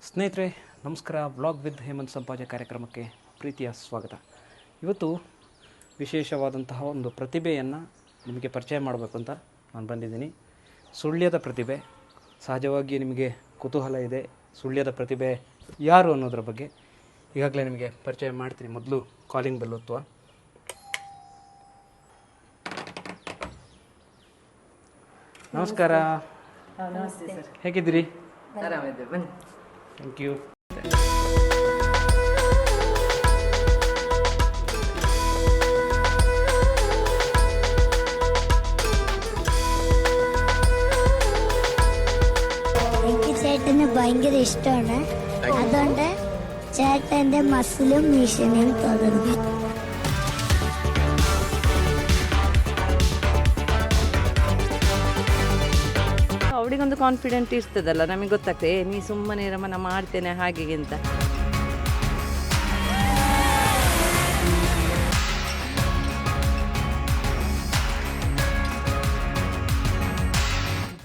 ಸ್ನೇಹಿತರೆ ನಮಸ್ಕಾರ. Vlog with Hemant Sampaje ಕಾರ್ಯಕ್ರಮಕ್ಕೆ ಪ್ರೀತಿಯ ಸ್ವಾಗತ. ಇವತ್ತು ವಿಶೇಷವಾದಂತಹ ಒಂದು ಪ್ರತಿಭೆಯನ್ನು ನಿಮಗೆ ಪರಿಚಯ ಮಾಡಬೇಕು ಅಂತ ನಾನು ಬಂದಿದ್ದೀನಿ. ಸುಳ್ಯದ ಪ್ರತಿಭೆ. ಸಹಜವಾಗಿ ನಿಮಗೆ ಕುತೂಹಲ ಇದೆ, ಸುಳ್ಯದ ಪ್ರತಿಭೆ ಯಾರು ಅನ್ನೋದ್ರ ಬಗ್ಗೆ. ಈಗಾಗಲೇ ನಿಮಗೆ ಪರಿಚಯ ಮಾಡ್ತೀನಿ. ಮೊದಲು ಕಾಲಿಂಗ್ ಬೆಲ್ ಒತ್ತುವ. ನಮಸ್ಕಾರ. ನಮಸ್ತೆ ಸರ್. ಹೇಗಿದ್ದೀರಿ? ಆರಾಮಿದ್ದೆ, ಬನ್ನಿ. Thank you. എനിക്ക് ചേട്ടന് ഭയങ്കര ഇഷ്ടമാണ്. അതുകൊണ്ട് ചേട്ടന്റെ മസിലും മീശയും തുടങ്ങി. ಅವಳಿಗೊಂದು ಕಾನ್ಫಿಡೆಂಟ್ ಇರ್ತದಲ್ಲ, ನಮಗೆ ಗೊತ್ತಾಗ್ತದೆ ನೀ ಸುಮ್ಮನೆ ಇರಮ್ಮ, ನಾನು ಮಾಡ್ತೇನೆ ಹಾಗೆ ಅಂತ.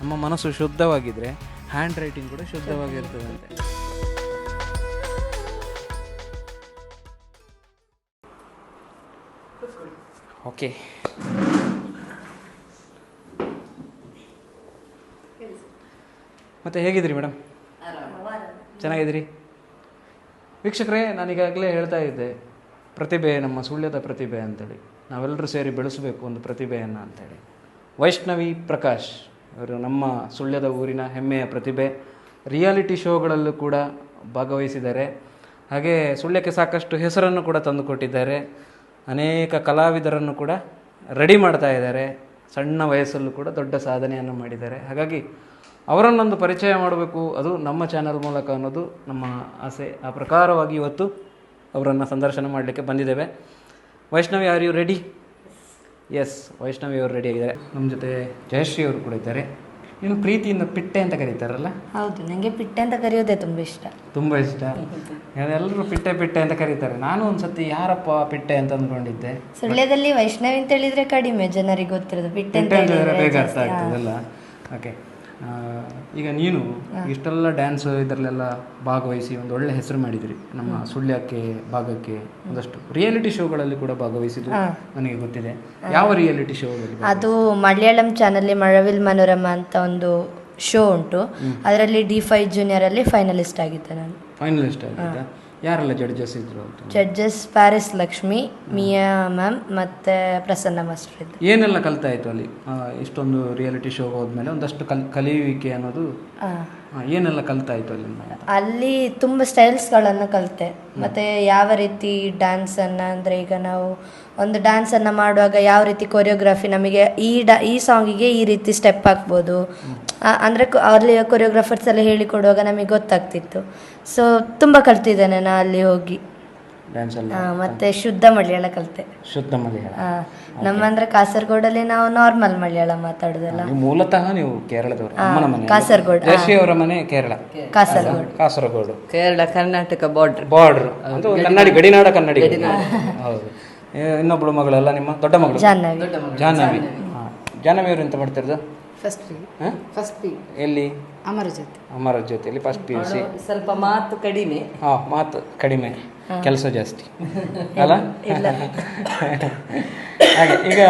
ನಮ್ಮ ಮನಸ್ಸು ಶುದ್ಧವಾಗಿದ್ದರೆ ಹ್ಯಾಂಡ್ ರೈಟಿಂಗ್ ಕೂಡ ಶುದ್ಧವಾಗಿರ್ತದಂತೆ. ಓಕೆ, ಮತ್ತು ಹೇಗಿದ್ದೀರಿ ಮೇಡಮ್? ಚೆನ್ನಾಗಿದ್ದೀರಿ? ವೀಕ್ಷಕರೇ, ನಾನೀಗಾಗಲೇ ಹೇಳ್ತಾ ಇದ್ದೆ, ಪ್ರತಿಭೆ, ನಮ್ಮ ಸುಳ್ಯದ ಪ್ರತಿಭೆ ಅಂತೇಳಿ ನಾವೆಲ್ಲರೂ ಸೇರಿ ಬೆಳೆಸಬೇಕು ಒಂದು ಪ್ರತಿಭೆಯನ್ನು ಅಂತೇಳಿ. ವೈಷ್ಣವಿ ಪ್ರಕಾಶ್ ಅವರು ನಮ್ಮ ಸುಳ್ಯದ ಊರಿನ ಹೆಮ್ಮೆಯ ಪ್ರತಿಭೆ. ರಿಯಾಲಿಟಿ ಶೋಗಳಲ್ಲೂ ಕೂಡ ಭಾಗವಹಿಸಿದ್ದಾರೆ. ಹಾಗೆ ಸುಳ್ಯಕ್ಕೆ ಸಾಕಷ್ಟು ಹೆಸರನ್ನು ಕೂಡ ತಂದುಕೊಟ್ಟಿದ್ದಾರೆ. ಅನೇಕ ಕಲಾವಿದರನ್ನು ಕೂಡ ರೆಡಿ ಮಾಡ್ತಾ ಇದ್ದಾರೆ. ಸಣ್ಣ ವಯಸ್ಸಲ್ಲೂ ಕೂಡ ದೊಡ್ಡ ಸಾಧನೆಯನ್ನು ಮಾಡಿದ್ದಾರೆ. ಹಾಗಾಗಿ ಅವರನ್ನೊಂದು ಪರಿಚಯ ಮಾಡಬೇಕು, ಅದು ನಮ್ಮ ಚಾನಲ್ ಮೂಲಕ ಅನ್ನೋದು ನಮ್ಮ ಆಸೆ. ಆ ಪ್ರಕಾರವಾಗಿ ಇವತ್ತು ಅವರನ್ನು ಸಂದರ್ಶನ ಮಾಡಲಿಕ್ಕೆ ಬಂದಿದ್ದೇವೆ. Vaishnavi, are you ready? Yes, Vaishnavi ಅವರು ರೆಡಿ ಆಗಿದ್ದಾರೆ. ನಮ್ಮ ಜೊತೆ ಜಯಶ್ರೀ ಅವರು ಕೂಡ ಇದ್ದಾರೆ. ನೀನು ಪ್ರೀತಿಯಿಂದ ಪಿಟ್ಟೆ ಅಂತ ಕರೀತಾರಲ್ಲ? ಹೌದು, ನನಗೆ ಪಿಟ್ಟೆ ಅಂತ ಕರೆಯೋದೇ ತುಂಬ ಇಷ್ಟ. ತುಂಬ ಇಷ್ಟ. ಎಲ್ಲರೂ ಪಿಟ್ಟೆ ಪಿಟ್ಟೆ ಅಂತ ಕರೀತಾರೆ. ನಾನು ಒಂದ್ಸತಿ ಯಾರಪ್ಪ ಪಿಟ್ಟೆ ಅಂತ ಅಂದ್ಕೊಂಡಿದ್ದೆ. ಸುಳ್ಯದಲ್ಲಿ ವೈಷ್ಣವಿ ಅಂತ ಹೇಳಿದ್ರೆ ಕಡಿಮೆ ಜನರಿಗೆ ಗೊತ್ತಿರೋದು, ಪಿಟ್ಟೆ ಅಂತ ಹೇಳಿದ್ರೆ ಬೇಗ ಅರ್ಥ ಆಗ್ತದಲ್ಲ. ಓಕೆ, ಈಗ ನೀನು ಇಷ್ಟೆಲ್ಲ ಡ್ಯಾನ್ಸ್ ಇದರಲ್ಲೆಲ್ಲ ಭಾಗವಹಿಸಿ ಒಂದು ಒಳ್ಳೆ ಹೆಸರು ಮಾಡಿದಿರಿ. ನಮ್ಮ ಸುಳ್ಯಕ್ಕೆ ಭಾಗಕ್ಕೆ ಒಂದಷ್ಟು ರಿಯಾಲಿಟಿ ಶೋಗಳಲ್ಲಿ ಕೂಡ ಭಾಗವಹಿಸಿದ್ದು ನನಗೆ ಗೊತ್ತಿದೆ. ಯಾವ ರಿಯಾಲಿಟಿ ಶೋಗಳಲ್ಲಿ? ಅದು ಮಲಯಾಳಂ ಚಾನಲ್ಲಿ ಮഴവിൽ മനോരമ ಅಂತ ಒಂದು ಶೋ ಉಂಟು. ಅದರಲ್ಲಿ D5 ಜೂನಿಯರ್ ಅಲ್ಲಿ ಫೈನಲಿಸ್ಟ್ ಆಗಿದ್ದೆ ನಾನು. ಫೈನಲಿಸ್ಟ್ ಆಗಿದ್ದ? ಯಾರೆಲ್ಲ ಜಡ್ಜಸ್ ಇದ್ರು? Judges Paris Lakshmi, Miya ma'am ಮತ್ತೆ ಪ್ರಸನ್ನ ಮಾಸ್ಟರ್ ಇದ್ರು. ಏನೆಲ್ಲ ಕಲಿತಾಯಿತು ಅಲ್ಲಿ? ಇಷ್ಟೊಂದು ರಿಯಾಲಿಟಿ ಶೋ ಹೋದ್ಮೇಲೆ ಒಂದಷ್ಟು ಕಲಿಯುವಿಕೆ ಅನ್ನೋದು ಏನೆಲ್ಲ ಕಲಿತಾಯಿತು ಅಲ್ಲಿ? ಅಲ್ಲಿ ತುಂಬ ಸ್ಟೈಲ್ಸ್ಗಳನ್ನು ಕಲಿತೆ. ಮತ್ತು ಯಾವ ರೀತಿ ಡ್ಯಾನ್ಸನ್ನು, ಅಂದರೆ ಈಗ ನಾವು ಒಂದು ಡ್ಯಾನ್ಸನ್ನು ಮಾಡುವಾಗ ಯಾವ ರೀತಿ ಕೊರಿಯೋಗ್ರಫಿ, ನಮಗೆ ಈ ಸಾಂಗಿಗೆ ಈ ರೀತಿ ಸ್ಟೆಪ್ ಹಾಕ್ಬೋದು ಅಂದರೆ ಅಲ್ಲಿ ಕೊರಿಯೋಗ್ರಾಫರ್ಸ್ ಎಲ್ಲ ಹೇಳಿಕೊಡುವಾಗ ನಮಗೆ ಗೊತ್ತಾಗ್ತಿತ್ತು. ಸೊ ತುಂಬ ಕಲ್ತಿದ್ದೇನೆ ನಾನು ಅಲ್ಲಿ ಹೋಗಿ ಡ್ಯಾನ್ಸಲ್ಲಿ. ಮತ್ತು ಶುದ್ಧ ಮಲಯಾಳ ಕಲಿತೆ. ಶುದ್ಧ ಮಲಯಾಳ? ನಮ್ಮಂದ್ರೆ ಕಾಸರಗೋಡಲ್ಲಿ ನಾವು ನಾರ್ಮಲ್ ಮಲಯಾಳ ಮಾತಾಡೋದಲ್ಲ. ಮೂಲತಃ ನೀವು ಕೇರಳದವರು? ಅಮ್ಮನ ಮನೆ ಕಾಸರಗೋಡು. ಜಯಶ್ರೀ ಅವರ ಮನೆ ಕೇರಳ? ಕಾಸರಗೋಡು. ಕೇರಳ ಕರ್ನಾಟಕ ಬಾರ್ಡರ್. ಅದು ಕನ್ನಡಿ, ಗಡಿನಾಡ ಕನ್ನಡಿ. ಹೌದು. ಇನ್ನೊಬ್ಳು ಮಗಳೆಲ್ಲ ನಿಮ್ಮ ದೊಡ್ಡ ಮಗಳು? ಜಾಹ್ನವಿ. ಜಾಹ್ನವಿ ಅವರು ಎಂತ ಮಾಡ್ತಿರೋದು? First P. ಎಲ್ಲಿ? ಅಮರ ಜ್ಯೋತಿಯಲ್ಲಿ ಫಸ್ಟ್ PUC. ಸ್ವಲ್ಪ ಮಾತು ಕಡಿಮೆ. ಮಾತು ಕಡಿಮೆ, ಕೆಲಸ ಜಾಸ್ತಿ ಅಲ್ಲ? ಹಾಗೆ ಈಗ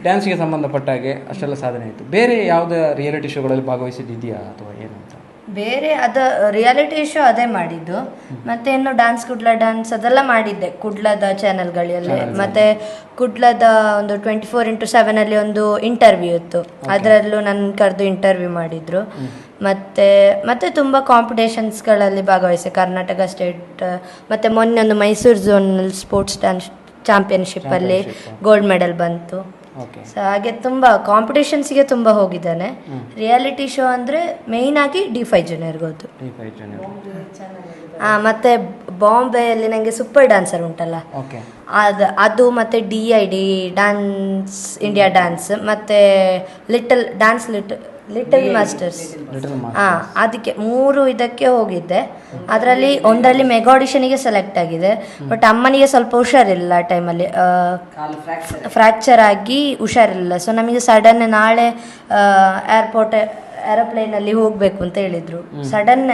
ಡ್ಯಾನ್ಸ್ಗೆ ಸಂಬಂಧಪಟ್ಟ ಹಾಗೆ ಅಷ್ಟೆಲ್ಲ ಸಾಧನೆ ಆಯಿತು. ಬೇರೆ ಯಾವುದೇ ರಿಯಾಲಿಟಿ ಶೋಗಳಲ್ಲಿ ಭಾಗವಹಿಸಿದ್ದಿದೆಯಾ ಅಥವಾ ಏನಂತ? ಬೇರೆ ಅದು ರಿಯಾಲಿಟಿ ಶೋ ಅದೇ ಮಾಡಿದ್ದು. ಮತ್ತೆ ಇನ್ನು ಡ್ಯಾನ್ಸ್, ಕುಡ್ಲ ಡ್ಯಾನ್ಸ್ ಅದೆಲ್ಲ ಮಾಡಿದ್ದೆ ಕುಡ್ಲದ ಚಾನೆಲ್ಗಳಲ್ಲಿ. ಮತ್ತೆ ಕುಡ್ಲದ ಒಂದು 24x7 ಅಲ್ಲಿ ಒಂದು ಇಂಟರ್ವ್ಯೂ ಇತ್ತು, ಅದರಲ್ಲೂ ನನ್ನ ಕರೆದು ಇಂಟರ್ವ್ಯೂ ಮಾಡಿದ್ರು. ಮತ್ತೆ ತುಂಬ ಕಾಂಪಿಟೇಷನ್ಸ್ಗಳಲ್ಲಿ ಭಾಗವಹಿಸಿ, ಕರ್ನಾಟಕ ಸ್ಟೇಟ್ ಮತ್ತು ಮೊನ್ನೆ ಒಂದು ಮೈಸೂರು ಝೋನಲ್ ಸ್ಪೋರ್ಟ್ಸ್ ಡ್ಯಾನ್ಸ್ ಚಾಂಪಿಯನ್ಶಿಪ್ಪಲ್ಲಿ ಗೋಲ್ಡ್ ಮೆಡಲ್ ಬಂತು. ಸೊ ಹಾಗೆ ತುಂಬ ಕಾಂಪಿಟೇಷನ್ಸ್ಗೆ ತುಂಬ ಹೋಗಿದ್ದಾನೆ. ರಿಯಾಲಿಟಿ ಶೋ ಅಂದರೆ ಮೇಯ್ನ್ ಆಗಿ D5 ಜೂನಿಯರ್ಗೆ ಹೋದ್ದು. ಮತ್ತೆ ಬಾಂಬೆಯಲ್ಲಿ ನನಗೆ ಸೂಪರ್ ಡ್ಯಾನ್ಸರ್ ಉಂಟಲ್ಲ, ಅದು ಮತ್ತೆ DID ಡ್ಯಾನ್ಸ್ ಇಂಡಿಯಾ ಡ್ಯಾನ್ಸ್ ಮತ್ತೆ ಲಿಟಲ್ ಮಾಸ್ಟರ್ಸ್, ಅದಕ್ಕೆ 3 ಇದಕ್ಕೆ ಹೋಗಿದ್ದೆ. ಅದರಲ್ಲಿ ಒಂದರಲ್ಲಿ ಮೆಗಾ ಆಡಿಷನಿಗೆ ಸೆಲೆಕ್ಟ್ ಆಗಿದೆ. ಬಟ್ ಅಮ್ಮನಿಗೆ ಸ್ವಲ್ಪ ಹುಷಾರಿಲ್ಲ ಆ ಟೈಮಲ್ಲಿ, ಫ್ರ್ಯಾಕ್ಚರ್ ಆಗಿ ಹುಷಾರಿಲ್ಲ. ಸೊ ನಮಗೆ ಸಡನ್ ನಾಳೆ ಏರೋಪ್ಲೇನ್ ಅಲ್ಲಿ ಹೋಗ್ಬೇಕು ಅಂತ ಹೇಳಿದ್ರು. ಸಡನ್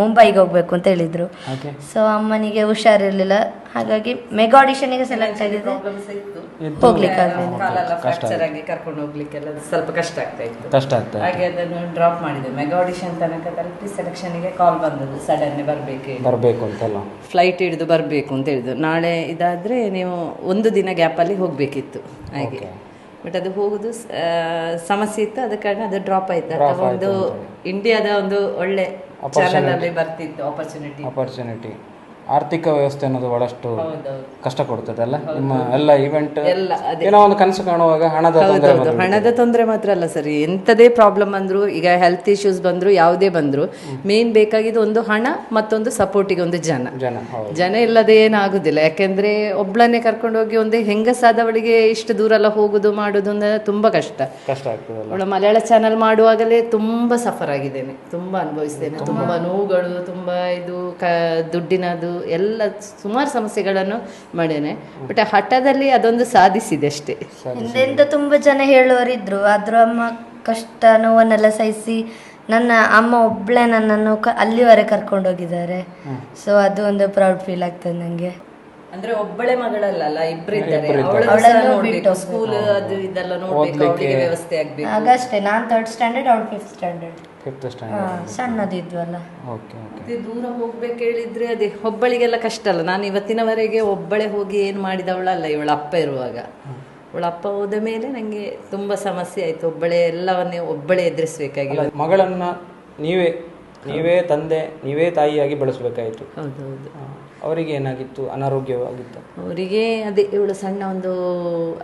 ಮುಂಬೈಗೆ ಹೋಗ್ಬೇಕು ಅಂತ ಹೇಳಿದ್ರು. ಸೊ ಅಮ್ಮನಿಗೆ ಹುಷಾರಿರ್ಲಿಲ್ಲ, ಹಾಗಾಗಿ ಮೆಗಾ ಆಡಿಷನ್ಗೆ ಸೆಲೆಕ್ಟ್ ಆಗಿದೆ. ಹೋಗ್ಲಿಕ್ಕೆ ಫ್ರಾಕ್ಚರ್ ಆಗಿ ಕರ್ಕೊಂಡು ಹೋಗ್ಲಿಕ್ಕೆಲ್ಲ ಸ್ವಲ್ಪ ಕಷ್ಟ ಆಗ್ತಾ ಹಾಗೆ ಅದನ್ನು ಡ್ರಾಪ್ ಮಾಡಿದೆ. ಮೆಗಾ ಆಡಿಷನ್ ತನಕ ತಲುಪಿ ಸೆಲೆಕ್ಷನ್ಗೆ ಕಾಲ್ ಬಂದದ್ದು, ಸಡನ್ ಬರಬೇಕು ಅಂತಲ್ಲ, ಫ್ಲೈಟ್ ಹಿಡಿದು ಬರಬೇಕು ಅಂತ ಹೇಳಿದ್ರು. ನಾಳೆ ಇದಾದ್ರೆ ನೀವು 1 ದಿನ ಗ್ಯಾಪಲ್ಲಿ ಹೋಗ್ಬೇಕಿತ್ತು ಹಾಗೆ. ಬಟ್ ಅದು ಹೋಗುದು ಸಮಸ್ಯೆ ಇತ್ತು, ಆದ ಕಾರಣ ಅದು ಡ್ರಾಪ್ ಆಯ್ತು. ಅಥವಾ ಒಂದು ಇಂಡಿಯಾದ ಒಂದು ಒಳ್ಳೆ ಚಾನಲ್ ಅಲ್ಲಿ ಬರ್ತಿತ್ತು ಆಪರ್ಚುನಿಟಿ. ಆರ್ಥಿಕ ವ್ಯವಸ್ಥೆ ಅನ್ನೋದು ಬಹಳಷ್ಟು ಕಷ್ಟ ಕೊಡ್ತದೆ ಅಲ್ಲ, ನಿಮ್ಮ ಎಲ್ಲ ಇವೆಂಟ್ ಏನೋ ಒಂದು ಕನಸು ಕಾಣುವಾಗ ಹಣದ ತೊಂದರೆ ಮಾತ್ರ ಅಲ್ಲ ಸರ್, ಎಂಥದೇ ಪ್ರಾಬ್ಲಮ್ ಬಂದ್ರು, ಈಗ ಹೆಲ್ತ್ ಇಶ್ಯೂಸ್ ಬಂದ್ರು, ಯಾವುದೇ ಬಂದ್ರು, ಮೇನ್ ಬೇಕಾಗಿದ್ದು ಒಂದು ಹಣ, ಮತ್ತೊಂದು ಸಪೋರ್ಟಿಗೆ ಒಂದು ಜನ ಇಲ್ಲದೆ ಏನಾಗುದಿಲ್ಲ. ಯಾಕೆಂದ್ರೆ ಒಬ್ಳನ್ನೇ ಕರ್ಕೊಂಡು ಹೋಗಿ ಒಂದು ಹೆಂಗಸಾದವಳಿಗೆ ಇಷ್ಟು ದೂರ ಎಲ್ಲ ಹೋಗುದು ಮಾಡುದು ಅಂದ್ರೆ ತುಂಬಾ ಕಷ್ಟ ಆಗ್ತದೆ. ಅವಳ ಮಲಯಾಳ ಚಾನಲ್ ಮಾಡುವಾಗಲೇ ತುಂಬಾ ಸಫರ್ ಆಗಿದ್ದೇನೆ, ತುಂಬಾ ಅನುಭವಿಸಿದ್ದೇನೆ, ತುಂಬಾ ನೋವುಗಳು, ತುಂಬಾ ಇದು ದುಡ್ಡಿನದು ಎಲ್ಲ ಸುಮಾರು ಸಮಸ್ಯೆಗಳನ್ನು ಮಾಡೇನೆ. ಬಟ್ ಹಠದಲ್ಲಿ ಅದೊಂದು ಸಾಧಿಸಿದೆ ಅಷ್ಟೇ. ಹಿಂದೆಂದ ತುಂಬಾ ಜನ ಹೇಳುವರಿದ್ರು, ಆದ್ರೂ ಅಮ್ಮ ಕಷ್ಟ ನೋವನ್ನೆಲ್ಲ ಸಹಿಸಿ ನನ್ನ ಅಮ್ಮ ಒಬ್ಳೆ ನನ್ನನ್ನು ಅಲ್ಲಿವರೆಗೆ ಕರ್ಕೊಂಡು ಹೋಗಿದ್ದಾರೆ. ಸೊ ಅದು ಒಂದು ಪ್ರೌಡ್ ಫೀಲ್ ಆಗ್ತದೆ ನಂಗೆ. ಅಂದ್ರೆ ಒಬ್ಬಳೆ ಮಗಳಲ್ಲ, ಇಬ್ಬರಿದ್ದಾರೆ, ಸ್ಕೂಲ್ ಅದು ಇದೆಲ್ಲ ನೋಡ್ಬೇಕು, ಅವಳಿಗೆ ವ್ಯವಸ್ಥೆ ಆಗ್ಬೇಕು. ಆಗಷ್ಟೇ ನಾನು 3rd ಸ್ಟ್ಯಾಂಡರ್ಡ್, ಅವಳು 5th ಸ್ಟ್ಯಾಂಡರ್ಡ್, ಸಣ್ಣದಿದ್ವಲ್ಲ. ದೂರ ಹೋಗ್ಬೇಕು ಹೇಳಿದ್ರೆ ಅದೇ ಒಬ್ಬಳಿಗೆಲ್ಲ ಕಷ್ಟ ಅಲ್ಲ. ನಾನು ಇವತ್ತಿನವರೆಗೆ ಒಬ್ಬಳೆ ಹೋಗಿ ಏನು ಮಾಡಿದವಳಲ್ಲ, ಇವಳ ಅಪ್ಪ ಇರುವಾಗ. ಅವಳ ಅಪ್ಪ ಹೋದ ಮೇಲೆ ನಂಗೆ ತುಂಬಾ ಸಮಸ್ಯೆ ಆಯ್ತು, ಒಬ್ಬಳೆ ಎಲ್ಲವನ್ನೇ ಒಬ್ಬಳೆ ಎದುರಿಸ್ಬೇಕಾಗಿ. ಮಗಳನ್ನ ನೀವೇ ತಂದೆ, ನೀವೇ ತಾಯಿಯಾಗಿ ಬೆಳೆಸಬೇಕಾಯಿತು. ಹೌದೌದು. ಅವರಿಗೆ ಏನಾಗಿತ್ತು? ಅನಾರೋಗ್ಯವಾಗಿತ್ತು ಅವರಿಗೆ. ಅದೇ ಇವಳು ಸಣ್ಣ ಒಂದು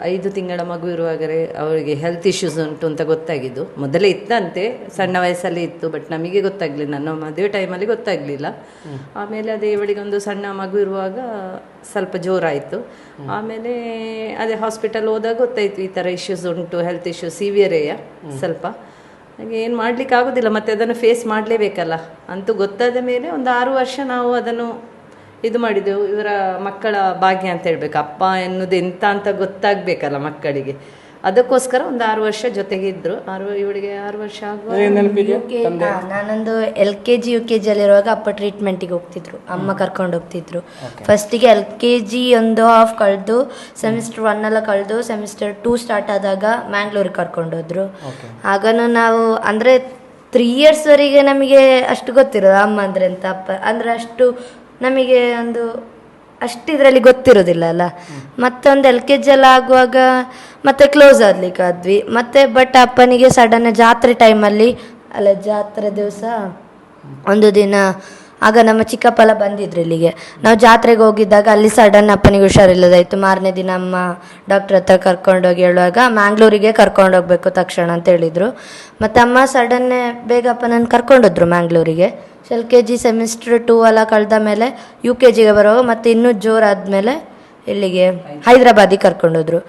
5 ತಿಂಗಳ ಮಗು ಇರುವಾಗಲೇ ಅವರಿಗೆ ಹೆಲ್ತ್ ಇಶ್ಯೂಸ್ ಉಂಟು ಅಂತ ಗೊತ್ತಾಗಿದ್ದು. ಮೊದಲೇ ಇತ್ತಂತೆ, ಸಣ್ಣ ವಯಸ್ಸಲ್ಲಿ ಇತ್ತು, ಬಟ್ ನಮಗೆ ಗೊತ್ತಾಗ್ಲಿಲ್ಲ, ನನ್ನ ಮದುವೆ ಟೈಮಲ್ಲಿ ಗೊತ್ತಾಗ್ಲಿಲ್ಲ. ಆಮೇಲೆ ಅದೇ ಇವಳಿಗೆ ಒಂದು ಸಣ್ಣ ಮಗು ಇರುವಾಗ ಸ್ವಲ್ಪ ಜೋರಾಯಿತು. ಆಮೇಲೆ ಅದೇ ಹಾಸ್ಪಿಟಲ್ ಹೋದಾಗ ಗೊತ್ತಾಯ್ತು ಈ ಥರ ಇಶ್ಯೂಸ್ ಉಂಟು, ಹೆಲ್ತ್ ಇಶ್ಯೂಸ್ ಸಿವಿಯರೇಯ ಸ್ವಲ್ಪ. ಹಾಗೆ ಏನು ಮಾಡ್ಲಿಕ್ಕೆ ಆಗೋದಿಲ್ಲ, ಮತ್ತೆ ಅದನ್ನು ಫೇಸ್ ಮಾಡಲೇಬೇಕಲ್ಲ. ಅಂತೂ ಗೊತ್ತಾದ ಮೇಲೆ ಒಂದು 6 ವರ್ಷ ನಾವು ಅದನ್ನು ಇದು ಮಾಡಿದೆವು. ಇವರ ಮಕ್ಕಳ ಭಾಗ್ಯ ಅಂತ ಹೇಳ್ಬೇಕು, ಅಪ್ಪ ಎನ್ನುವುದು ಎಂತ ಅಂತ ಗೊತ್ತಾಗಬೇಕಲ್ಲ ಮಕ್ಕಳಿಗೆ. ಅದಕ್ಕೋಸ್ಕರ ಒಂದು 6 ವರ್ಷ ಜೊತೆಗೆ ಇದ್ರು. ಇವಳಿಗೆ 6 ವರ್ಷ ನಾನೊಂದು LKG UKG ಅಲ್ಲಿರುವಾಗ ಅಪ್ಪ ಟ್ರೀಟ್ಮೆಂಟಿಗೆ ಹೋಗ್ತಿದ್ರು, ಅಮ್ಮ ಕರ್ಕೊಂಡು ಹೋಗ್ತಿದ್ರು. ಫಸ್ಟಿಗೆ LKG ಒಂದು ಹಾಫ್ ಕಳೆದು, ಸೆಮಿಸ್ಟರ್ 1 ಎಲ್ಲ ಕಳೆದು, ಸೆಮಿಸ್ಟರ್ 2 ಸ್ಟಾರ್ಟ್ ಆದಾಗ ಮ್ಯಾಂಗ್ಳೂರಿಗೆ ಕರ್ಕೊಂಡೋದ್ರು. ಆಗನೂ ನಾವು ಅಂದರೆ 3 years ವರೆಗೆ ನಮಗೆ ಅಷ್ಟು ಗೊತ್ತಿರೋದು ಅಮ್ಮ ಅಂದರೆ ಅಂತ, ಅಪ್ಪ ಅಂದರೆ ಅಷ್ಟು ನಮಗೆ ಒಂದು ಅಷ್ಟು ಇದರಲ್ಲಿ ಗೊತ್ತಿರೋದಿಲ್ಲ ಅಲ್ಲ. ಮತ್ತೊಂದು LKG ಎಲ್ಲ ಆಗುವಾಗ ಮತ್ತೆ ಕ್ಲೋಸ್ ಆದ್ವಿ ಮತ್ತೆ. ಬಟ್ ಅಪ್ಪನಿಗೆ ಸಡನ್ ಜಾತ್ರೆ ಟೈಮಲ್ಲಿ ಅಲ್ಲ, ಜಾತ್ರೆ ದಿವಸ ಒಂದು ದಿನ ಆಗ ನಮ್ಮ ಚಿಕ್ಕಪ್ಪಲ್ಲ ಬಂದಿದ್ರು ಇಲ್ಲಿಗೆ. ನಾವು ಜಾತ್ರೆಗೆ ಹೋಗಿದ್ದಾಗ ಅಲ್ಲಿ ಸಡನ್ ಅಪ್ಪನಿಗೆ ಹುಷಾರಿಲ್ಲದಾಯಿತು. ಮಾರನೇ ದಿನ ಅಮ್ಮ ಡಾಕ್ಟರ್ ಹತ್ರ ಕರ್ಕೊಂಡೋಗಿ ಹೇಳುವಾಗ ಮ್ಯಾಂಗ್ಳೂರಿಗೆ ಕರ್ಕೊಂಡೋಗ್ಬೇಕು ತಕ್ಷಣ ಅಂತ ಹೇಳಿದರು. ಮತ್ತು ಅಮ್ಮ ಸಡನ್ನೇ ಬೇಗ ಅಪ್ಪನನ್ನು ಕರ್ಕೊಂಡೋದ್ರು ಮ್ಯಾಂಗ್ಳೂರಿಗೆ. LKG ಸೆಮಿಸ್ಟರ್ 2 ಎಲ್ಲ ಕಳೆದ ಮೇಲೆ UKGಗೆ ಬರುವಾಗ ಮತ್ತೆ ಇನ್ನೂ ಜೋರಾದ್ಮೇಲೆ ಇಲ್ಲಿಗೆ ಹೈದ್ರಾಬಾದಿಗೆ ಕರ್ಕೊಂಡೋದ್ರು.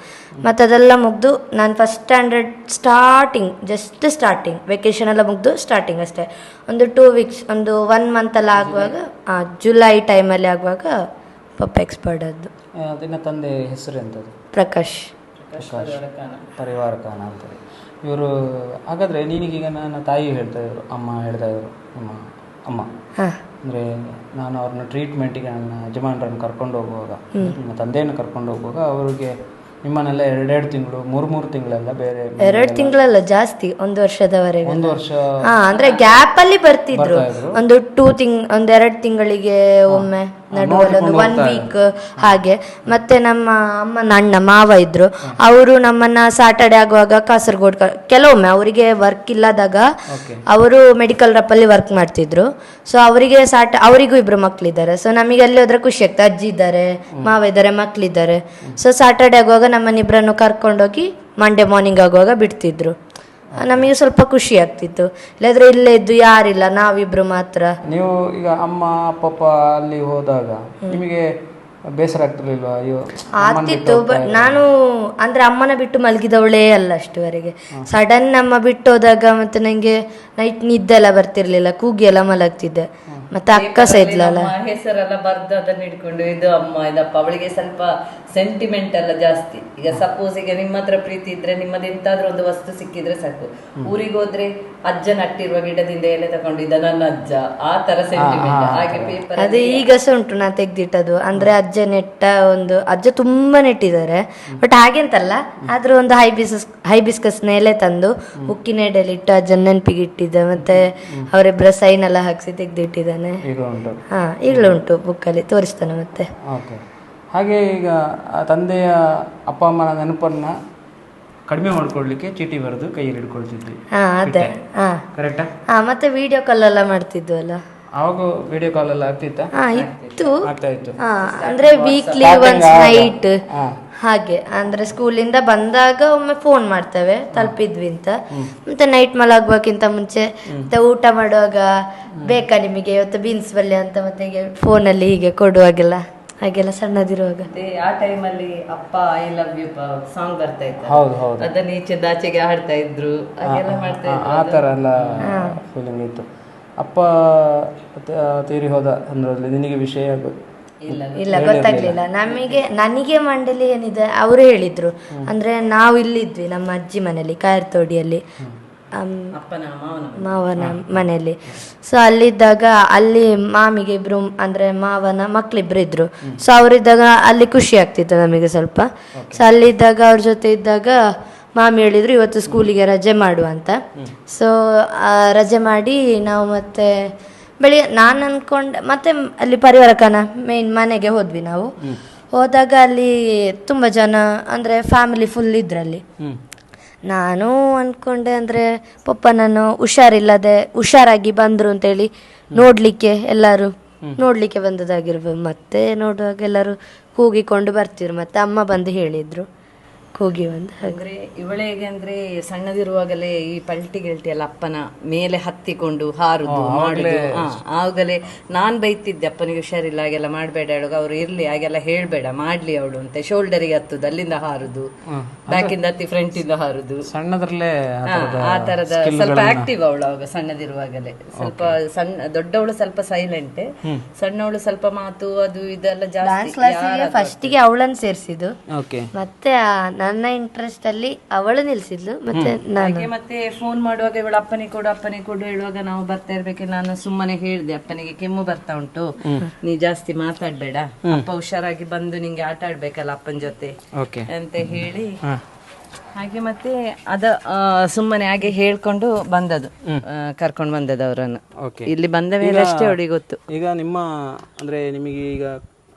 ಮತ್ತು ಅದೆಲ್ಲ ಮುಗಿದು ನಾನು 1st ಸ್ಟ್ಯಾಂಡರ್ಡ್ ಸ್ಟಾರ್ಟಿಂಗ್ ವೆಕೇಶನ್ ಎಲ್ಲ ಮುಗಿದು ಸ್ಟಾರ್ಟಿಂಗ್ ಅಷ್ಟೇ. ಒಂದು 2 weeks, ಒಂದು 1 month ಎಲ್ಲ ಆಗುವಾಗ, ಜುಲೈ ಟೈಮಲ್ಲಿ ಆಗುವಾಗ ಪಪ್ಪ ಎಕ್ಸ್ಪರ್ಟ್ ಆದ್ದು. ಅದನ್ನ ತಂದೆ ಹೆಸರು ಎಂಥದ್ದು? ಪ್ರಕಾಶ್ ಪರಿವಾರ ಖಾನ ಅಂತೇಳಿ. ಇವರು ಹಾಗಾದರೆ ನಿನಗೀಗ ನನ್ನ ತಾಯಿ ಹೇಳ್ತಾ ಇದ್ರು, ಅಮ್ಮ ಹೇಳ್ತಾ ಇದ್ರು, ಅಮ್ಮ ಅಂದರೆ ನಾನು ಅವ್ರನ್ನ ಟ್ರೀಟ್ಮೆಂಟಿಗೆ ನನ್ನ ಯಜಮಾನರನ್ನು ಕರ್ಕೊಂಡು ಹೋಗುವಾಗ, ನಿಮ್ಮ ತಂದೆಯನ್ನು ಕರ್ಕೊಂಡು ಹೋಗುವಾಗ ಅವರಿಗೆ ನಿಮ್ಮನ್ನೆಲ್ಲ 2 ತಿಂಗಳು 3 ತಿಂಗಳೆಲ್ಲ ಬೇರೆ 2 ತಿಂಗಳಲ್ಲ ಜಾಸ್ತಿ, 1 ವರ್ಷದವರೆಗೆ. 1 ವರ್ಷ ಅಂದ್ರೆ ಗ್ಯಾಪ್ ಅಲ್ಲಿ ಬರ್ತಿದ್ರು. ಒಂದು 2 ತಿಂಗಳಿಗೆ ಒಮ್ಮೆ, ನಡುವಲ್ಲಿ ಒಂದು 1 week ಹಾಗೆ. ಮತ್ತೆ ನಮ್ಮ ಅಮ್ಮನ ಅಣ್ಣ ಮಾವ ಇದ್ರು, ಅವರು ನಮ್ಮನ್ನ ಸಾಟರ್ಡೆ ಆಗುವಾಗ ಕಾಸರಗೋಡ್, ಕೆಲವೊಮ್ಮೆ ಅವರಿಗೆ ವರ್ಕ್ ಇಲ್ಲದಾಗ ಅವರು ಮೆಡಿಕಲ್ ರಪ್ಪಲ್ಲಿ ವರ್ಕ್ ಮಾಡ್ತಿದ್ರು. ಸೊ ಅವರಿಗೆ ಅವರಿಗೂ 2 ಮಕ್ಳಿದ್ದಾರೆ. ಸೊ ನಮಗೆ ಅಲ್ಲಿ ಹೋದ್ರೆ ಖುಷಿ ಆಗ್ತದೆ, ಅಜ್ಜಿ ಇದ್ದಾರೆ, ಮಾವ ಇದ್ದಾರೆ, ಮಕ್ಳಿದ್ದಾರೆ. ಸೊ ಸಾಟರ್ಡೆ ಆಗುವಾಗ ನಮ್ಮನ್ನಿಬ್ಬರನ್ನು ಕರ್ಕೊಂಡೋಗಿ ಮಂಡೇ ಮಾರ್ನಿಂಗ್ ಆಗುವಾಗ ಬಿಡ್ತಿದ್ರು. ನಮಗೆ ಸ್ವಲ್ಪ ಖುಷಿ ಆಗ್ತಿತ್ತು. ಇಲ್ಲಾದ್ರೆ ಇಲ್ಲೇ ಇದ್ದು ಯಾರಿಲ್ಲ, ನಾವಿಬ್ರು ಮಾತ್ರ. ನೀವು ಈಗ ಅಮ್ಮ ಪಪ್ಪ ಅಲ್ಲಿ ಹೋದಾಗ ನಿಮಗೆ ಬೇಸರ ಆಗ್ತಿರ್ಲಿಲ್ವಾ? ಆಗ್ತಿತ್ತು. ಬಟ್ ನಾನು ಅಂದ್ರೆ ಅಮ್ಮನ ಬಿಟ್ಟು ಮಲಗಿದವಳೇ ಅಲ್ಲ ಅಷ್ಟುವರೆಗೆ. ಸಡನ್ ಅಮ್ಮ ಬಿಟ್ಟು ಹೋದಾಗ ಮತ್ತೆ ನಂಗೆ ನೈಟ್ ನಿದ್ದೆ ಎಲ್ಲ ಬರ್ತಿರ್ಲಿಲ್ಲ, ಕೂಗಿ ಎಲ್ಲ ಮಲಗ್ತಿದ್ದೆ. ಮತ್ತೆ ಅಕ್ಕ ಸಹ ಇದ್ಲಲ್ಲ, ಹೆಸರೆಲ್ಲ ಬರ್ದು ಅದನ್ನ ಹಿಡ್ಕೊಂಡು ಇದು ಅಮ್ಮ ಇದಪ್ಪ, ಅವಳಿಗೆ ಸ್ವಲ್ಪ ಸೆಂಟಿಮೆಂಟ್ ಎಲ್ಲ ಜಾಸ್ತಿ. ಈಗ ಸಪೋಸ್ ಈಗ ನಿಮ್ಮ ಹತ್ರ ಪ್ರೀತಿ ಇದ್ರೆ ನಿಮ್ಮದು ಎಂತಾದ್ರೂ ಒಂದು ವಸ್ತು ಸಿಕ್ಕಿದ್ರೆ ಸಾಕು. ಊರಿಗೆ ಹೋದ್ರೆ ಅಜ್ಜ ನಟ್ಟಿರುವ ಗಿಡದಿಂದ ಎಲೆ ತಗೊಂಡಿದ್ದ ನನ್ನ ಅಜ್ಜ, ಆ ತರ ಸೆಂಟಿಮೆಂಟ್. ಹಾಗೆ ಪೇಪರ್ ಅದು ಈಗ ಸಹ ಉಂಟು, ನಾ ತೆಗ್ದಿಟ್ಟದು. ಅಂದ್ರೆ ಅಜ್ಜ ನೆಟ್ಟ ಒಂದು, ಅಜ್ಜ ತುಂಬಾ ನೆಟ್ಟಿದ್ದಾರೆ, ಬಟ್ ಹಾಗೆಂತಲ್ಲ, ಆದ್ರೂ ಒಂದು ಹೈಬಿಸ್ಕಸ್ ಎಲೆ ತಂದು ಉಕ್ಕಿನ ಎಡೆಯಲ್ಲಿ ಇಟ್ಟು ಅಜ್ಜನ ನೆನಪಿಗೆ ಇಟ್ಟಿದ್ದ. ಮತ್ತೆ ಅವರಿಬ್ಬರ ಸೈನ್ ಎಲ್ಲ ಹಾಕ್ಸಿ ತೆಗ್ದಿಟ್ಟಿದ್ದಾನೆ. ಈಗಲೂ ಉಂಟು ಬುಕ್ಕಲ್ಲಿ, ತೋರಿಸ್ತಾನೆ ಮತ್ತೆ. ಹಾಗೆ ಈಗ ತಂದೆಯ ಅಪ್ಪ ಅಮ್ಮನ ನೆನಪನ್ನ ಕಡಿಮೆ ಮಾಡ್ಕೊಡ್ಲಿಕ್ಕೆ ಚೀಟಿ ಬರೆದು ಕೈಯಲ್ಲಿ ಹಿಡ್ಕೊಳ್ತಿದ್ವಿ. ಅದೇ ಕರೆಕ್ಟಾ? ಮತ್ತೆ ವಿಡಿಯೋ ಕಾಲ್ ಎಲ್ಲ ಮಾಡ್ತಿದ್ವು ಅಲ್ಲ, ಅವಾಗ ವಿಡಿಯೋ ಕಾಲ್ ಎಲ್ಲ ಆಗ್ತಿತ್ತಾ? ಆಗ್ತಾ ಇತ್ತು. ಅಂದ್ರೆ ವೀಕ್ಲಿ ಒನ್ಸ್ ನೈಟ್ ಹಾಗೆ. ಅಂದ್ರೆ ಸ್ಕೂಲಿಂದ ಬಂದಾಗ ಒಮ್ಮೆ ಫೋನ್ ಮಾಡ್ತೇವೆ ತಲುಪಿದ್ವಿ ಅಂತ. ಮತ್ತೆ ನೈಟ್ ಮಲಗುವಕ್ಕಿಂತ ಮುಂಚೆ ಮತ್ತೆ ಊಟ ಮಾಡುವಾಗ ಬೇಕಾ ನಿಮಗೆ ಇವತ್ತು ಬೀನ್ಸ್ ಬಲ್ಲೆ ಅಂತ ಮತ್ತೆ ಫೋನಲ್ಲಿ ಹೀಗೆ ಕೊಡುವಾಗೆಲ್ಲ, ಹಾಗೆಲ್ಲ ಸಣ್ಣದಿರುವಾಗ. ಆ ಟೈಮಲ್ಲಿ ಅಪ್ಪ ಐ ಲವ್ ಯು ಸಾಂಗ್ ಬರ್ತಾ ಇತ್ತು, ಅದನ್ನ ಈಚೆ ಆಚೆಗೆ ಹಾಡ್ತಾ ಇದ್ರು, ಹಾಗೆಲ್ಲ ಮಾಡ್ತಾ ಇದ್ರು. ಆ ಥರ ಎಲ್ಲ ಫೀಲಿಂಗ್ ಇತ್ತು. ಅಪ್ಪ ತೀರಿ ಹೋದ ಅಂದ್ರೆ ನಿನಗೆ ವಿಷಯ ಇಲ್ಲ ಗೊತ್ತಾಗ್ಲಿಲ್ಲ ನನಗೆ ಮಂಡಳಿ ಏನಿದೆ ಅವರು ಹೇಳಿದ್ರು. ಅಂದ್ರೆ ನಾವು ಇಲ್ಲಿದ್ವಿ ನಮ್ಮ ಅಜ್ಜಿ ಮನೆಯಲ್ಲಿ ಕಾಯರ್ತೋಡಿಯಲ್ಲಿ, ಮಾವನ ಮನೆಯಲ್ಲಿ. ಸೊ ಅಲ್ಲಿದ್ದಾಗ ಅಲ್ಲಿ ಮಾಮಿಗೆ ಇಬ್ರು ಅಂದ್ರೆ ಮಾವನ ಮಕ್ಳಿಬ್ರು ಇದ್ರು. ಸೊ ಅವರಿದ್ದಾಗ ಅಲ್ಲಿ ಖುಷಿ ಆಗ್ತಿತ್ತು ನಮಗೆ ಸ್ವಲ್ಪ. ಸೊ ಅಲ್ಲಿದ್ದಾಗ ಅವ್ರ ಜೊತೆ ಇದ್ದಾಗ ಮಾಮಿ ಹೇಳಿದ್ರು ಇವತ್ತು ಸ್ಕೂಲಿಗೆ ರಜೆ ಮಾಡುವ ಅಂತ. ಸೊ ರಜೆ ಮಾಡಿ ನಾವು ಮತ್ತೆ ಬೆಳಿಗ್ಗೆ ನಾನು ಅನ್ಕೊಂಡೆ ಮತ್ತೆ ಅಲ್ಲಿ ಪರಿವಾರಕನ ಮೇನ್ ಮನೆಗೆ ಹೋದ್ವಿ ನಾವು. ಹೋದಾಗ ಅಲ್ಲಿ ತುಂಬ ಜನ ಅಂದರೆ ಫ್ಯಾಮಿಲಿ ಫುಲ್ ಇದ್ರಲ್ಲಿ. ನಾನು ಅಂದ್ಕೊಂಡೆ ಅಂದರೆ ಪಪ್ಪನನ್ನು ಹುಷಾರಾಗಿ ಬಂದರು ಅಂತೇಳಿ ನೋಡಲಿಕ್ಕೆ ಎಲ್ಲರೂ ನೋಡಲಿಕ್ಕೆ ಬಂದದಾಗಿರ್ಬೋದು. ಮತ್ತೆ ನೋಡುವಾಗ ಎಲ್ಲರೂ ಕೂಗಿಕೊಂಡು ಬರ್ತಿದ್ರು. ಮತ್ತೆ ಅಮ್ಮ ಬಂದು ಹೇಳಿದರು ಕೂಗಿ ಒಂದು. ಅಂದ್ರೆ ಇವಳಿಗೆ ಅಂದ್ರೆ ಸಣ್ಣದಿರುವಾಗಲೇ ಈ ಪಲ್ಟಿ ಗಿಲ್ಟಿ ಎಲ್ಲ ಅಪ್ಪನ ಮೇಲೆ ಹತ್ತಿಕೊಂಡು ಹಾರುದು ಮಾಡುದು. ಆವಾಗಲೇ ನಾನ್ ಬೈತಿದ್ದೆ ಅಪ್ಪನಿಗೆ ಹುಷಾರಿಲ್ಲ ಹಾಗೆಲ್ಲ ಮಾಡಬೇಡ ಹೇಳುವಾಗ ಅವ್ರು ಇರ್ಲಿ ಹಾಗೆಲ್ಲ ಹೇಳ್ಬೇಡ ಮಾಡ್ಲಿ ಅವಳು ಅಂತ. ಶೋಲ್ಡರಿಗೆ ಹತ್ತುದು, ಅಲ್ಲಿಂದ ಹಾರುದು, ಬ್ಯಾಕ್ ಇಂದ ಹತ್ತಿ ಫ್ರಂಟ್ ಇಂದ ಹಾರುದು, ಸಣ್ಣದ್ರಲ್ಲೇ ಆ ತರದ ಸ್ವಲ್ಪ ಆಕ್ಟಿವ್ ಅವಳು ಅವಾಗ ಸಣ್ಣದಿರುವಾಗಲೇ. ಸ್ವಲ್ಪ ದೊಡ್ಡವಳು ಸ್ವಲ್ಪ ಸೈಲೆಂಟ್, ಸಣ್ಣವಳು ಸ್ವಲ್ಪ ಮಾತು ಅದು ಇದೆಲ್ಲ ಜಾಸ್ತಿ. ಫಸ್ಟಿಗೆ ಅವಳನ್ನು ಸೇರಿಸಿದ್ದು, ಮತ್ತೆ ನನ್ನ ಇಂಟ್ರೆಸ್ಟ್ ಅಲ್ಲಿ ಅವಳು ನಿಲ್ಸಿದ್ಲು. ಮತ್ತೆ ಮತ್ತೆ ಫೋನ್ ಮಾಡುವಾಗ ಇವಳು ಅಪ್ಪನಿಗೆ ಕೊಡು ಹೇಳುವಾಗ ನಾವು ಬರ್ತಾ ಇರ್ಬೇಕು. ನಾನು ಸುಮ್ಮನೆ ಹೇಳ್ದೆ ಅಪ್ಪನಿಗೆ ಕೆಮ್ಮು ಬರ್ತಾ ಉಂಟು, ನೀ ಜಾಸ್ತಿ ಮಾತಾಡ್ಬೇಡ, ಅಪ್ಪ ಹುಷಾರಾಗಿ ಬಂದು ನಿಂಗೆ ಆಟ ಆಡ್ಬೇಕಲ್ಲ ಅಪ್ಪನ ಜೊತೆ ಅಂತ ಹೇಳಿ ಹಾಗೆ ಮತ್ತೆ ಅದ ಸುಮ್ಮನೆ ಹಾಗೆ ಹೇಳ್ಕೊಂಡು ಬಂದದ್ದು, ಕರ್ಕೊಂಡು ಬಂದದ್ದು ಅವರನ್ನು. ಇಲ್ಲಿ ಬಂದ ಮೇಲೆ ಅಷ್ಟೇ ಅವಳಿಗೆ ಗೊತ್ತು. ಈಗ ನಿಮ್ಮ ಅಂದ್ರೆ ನಿಮಗೆ ಈಗ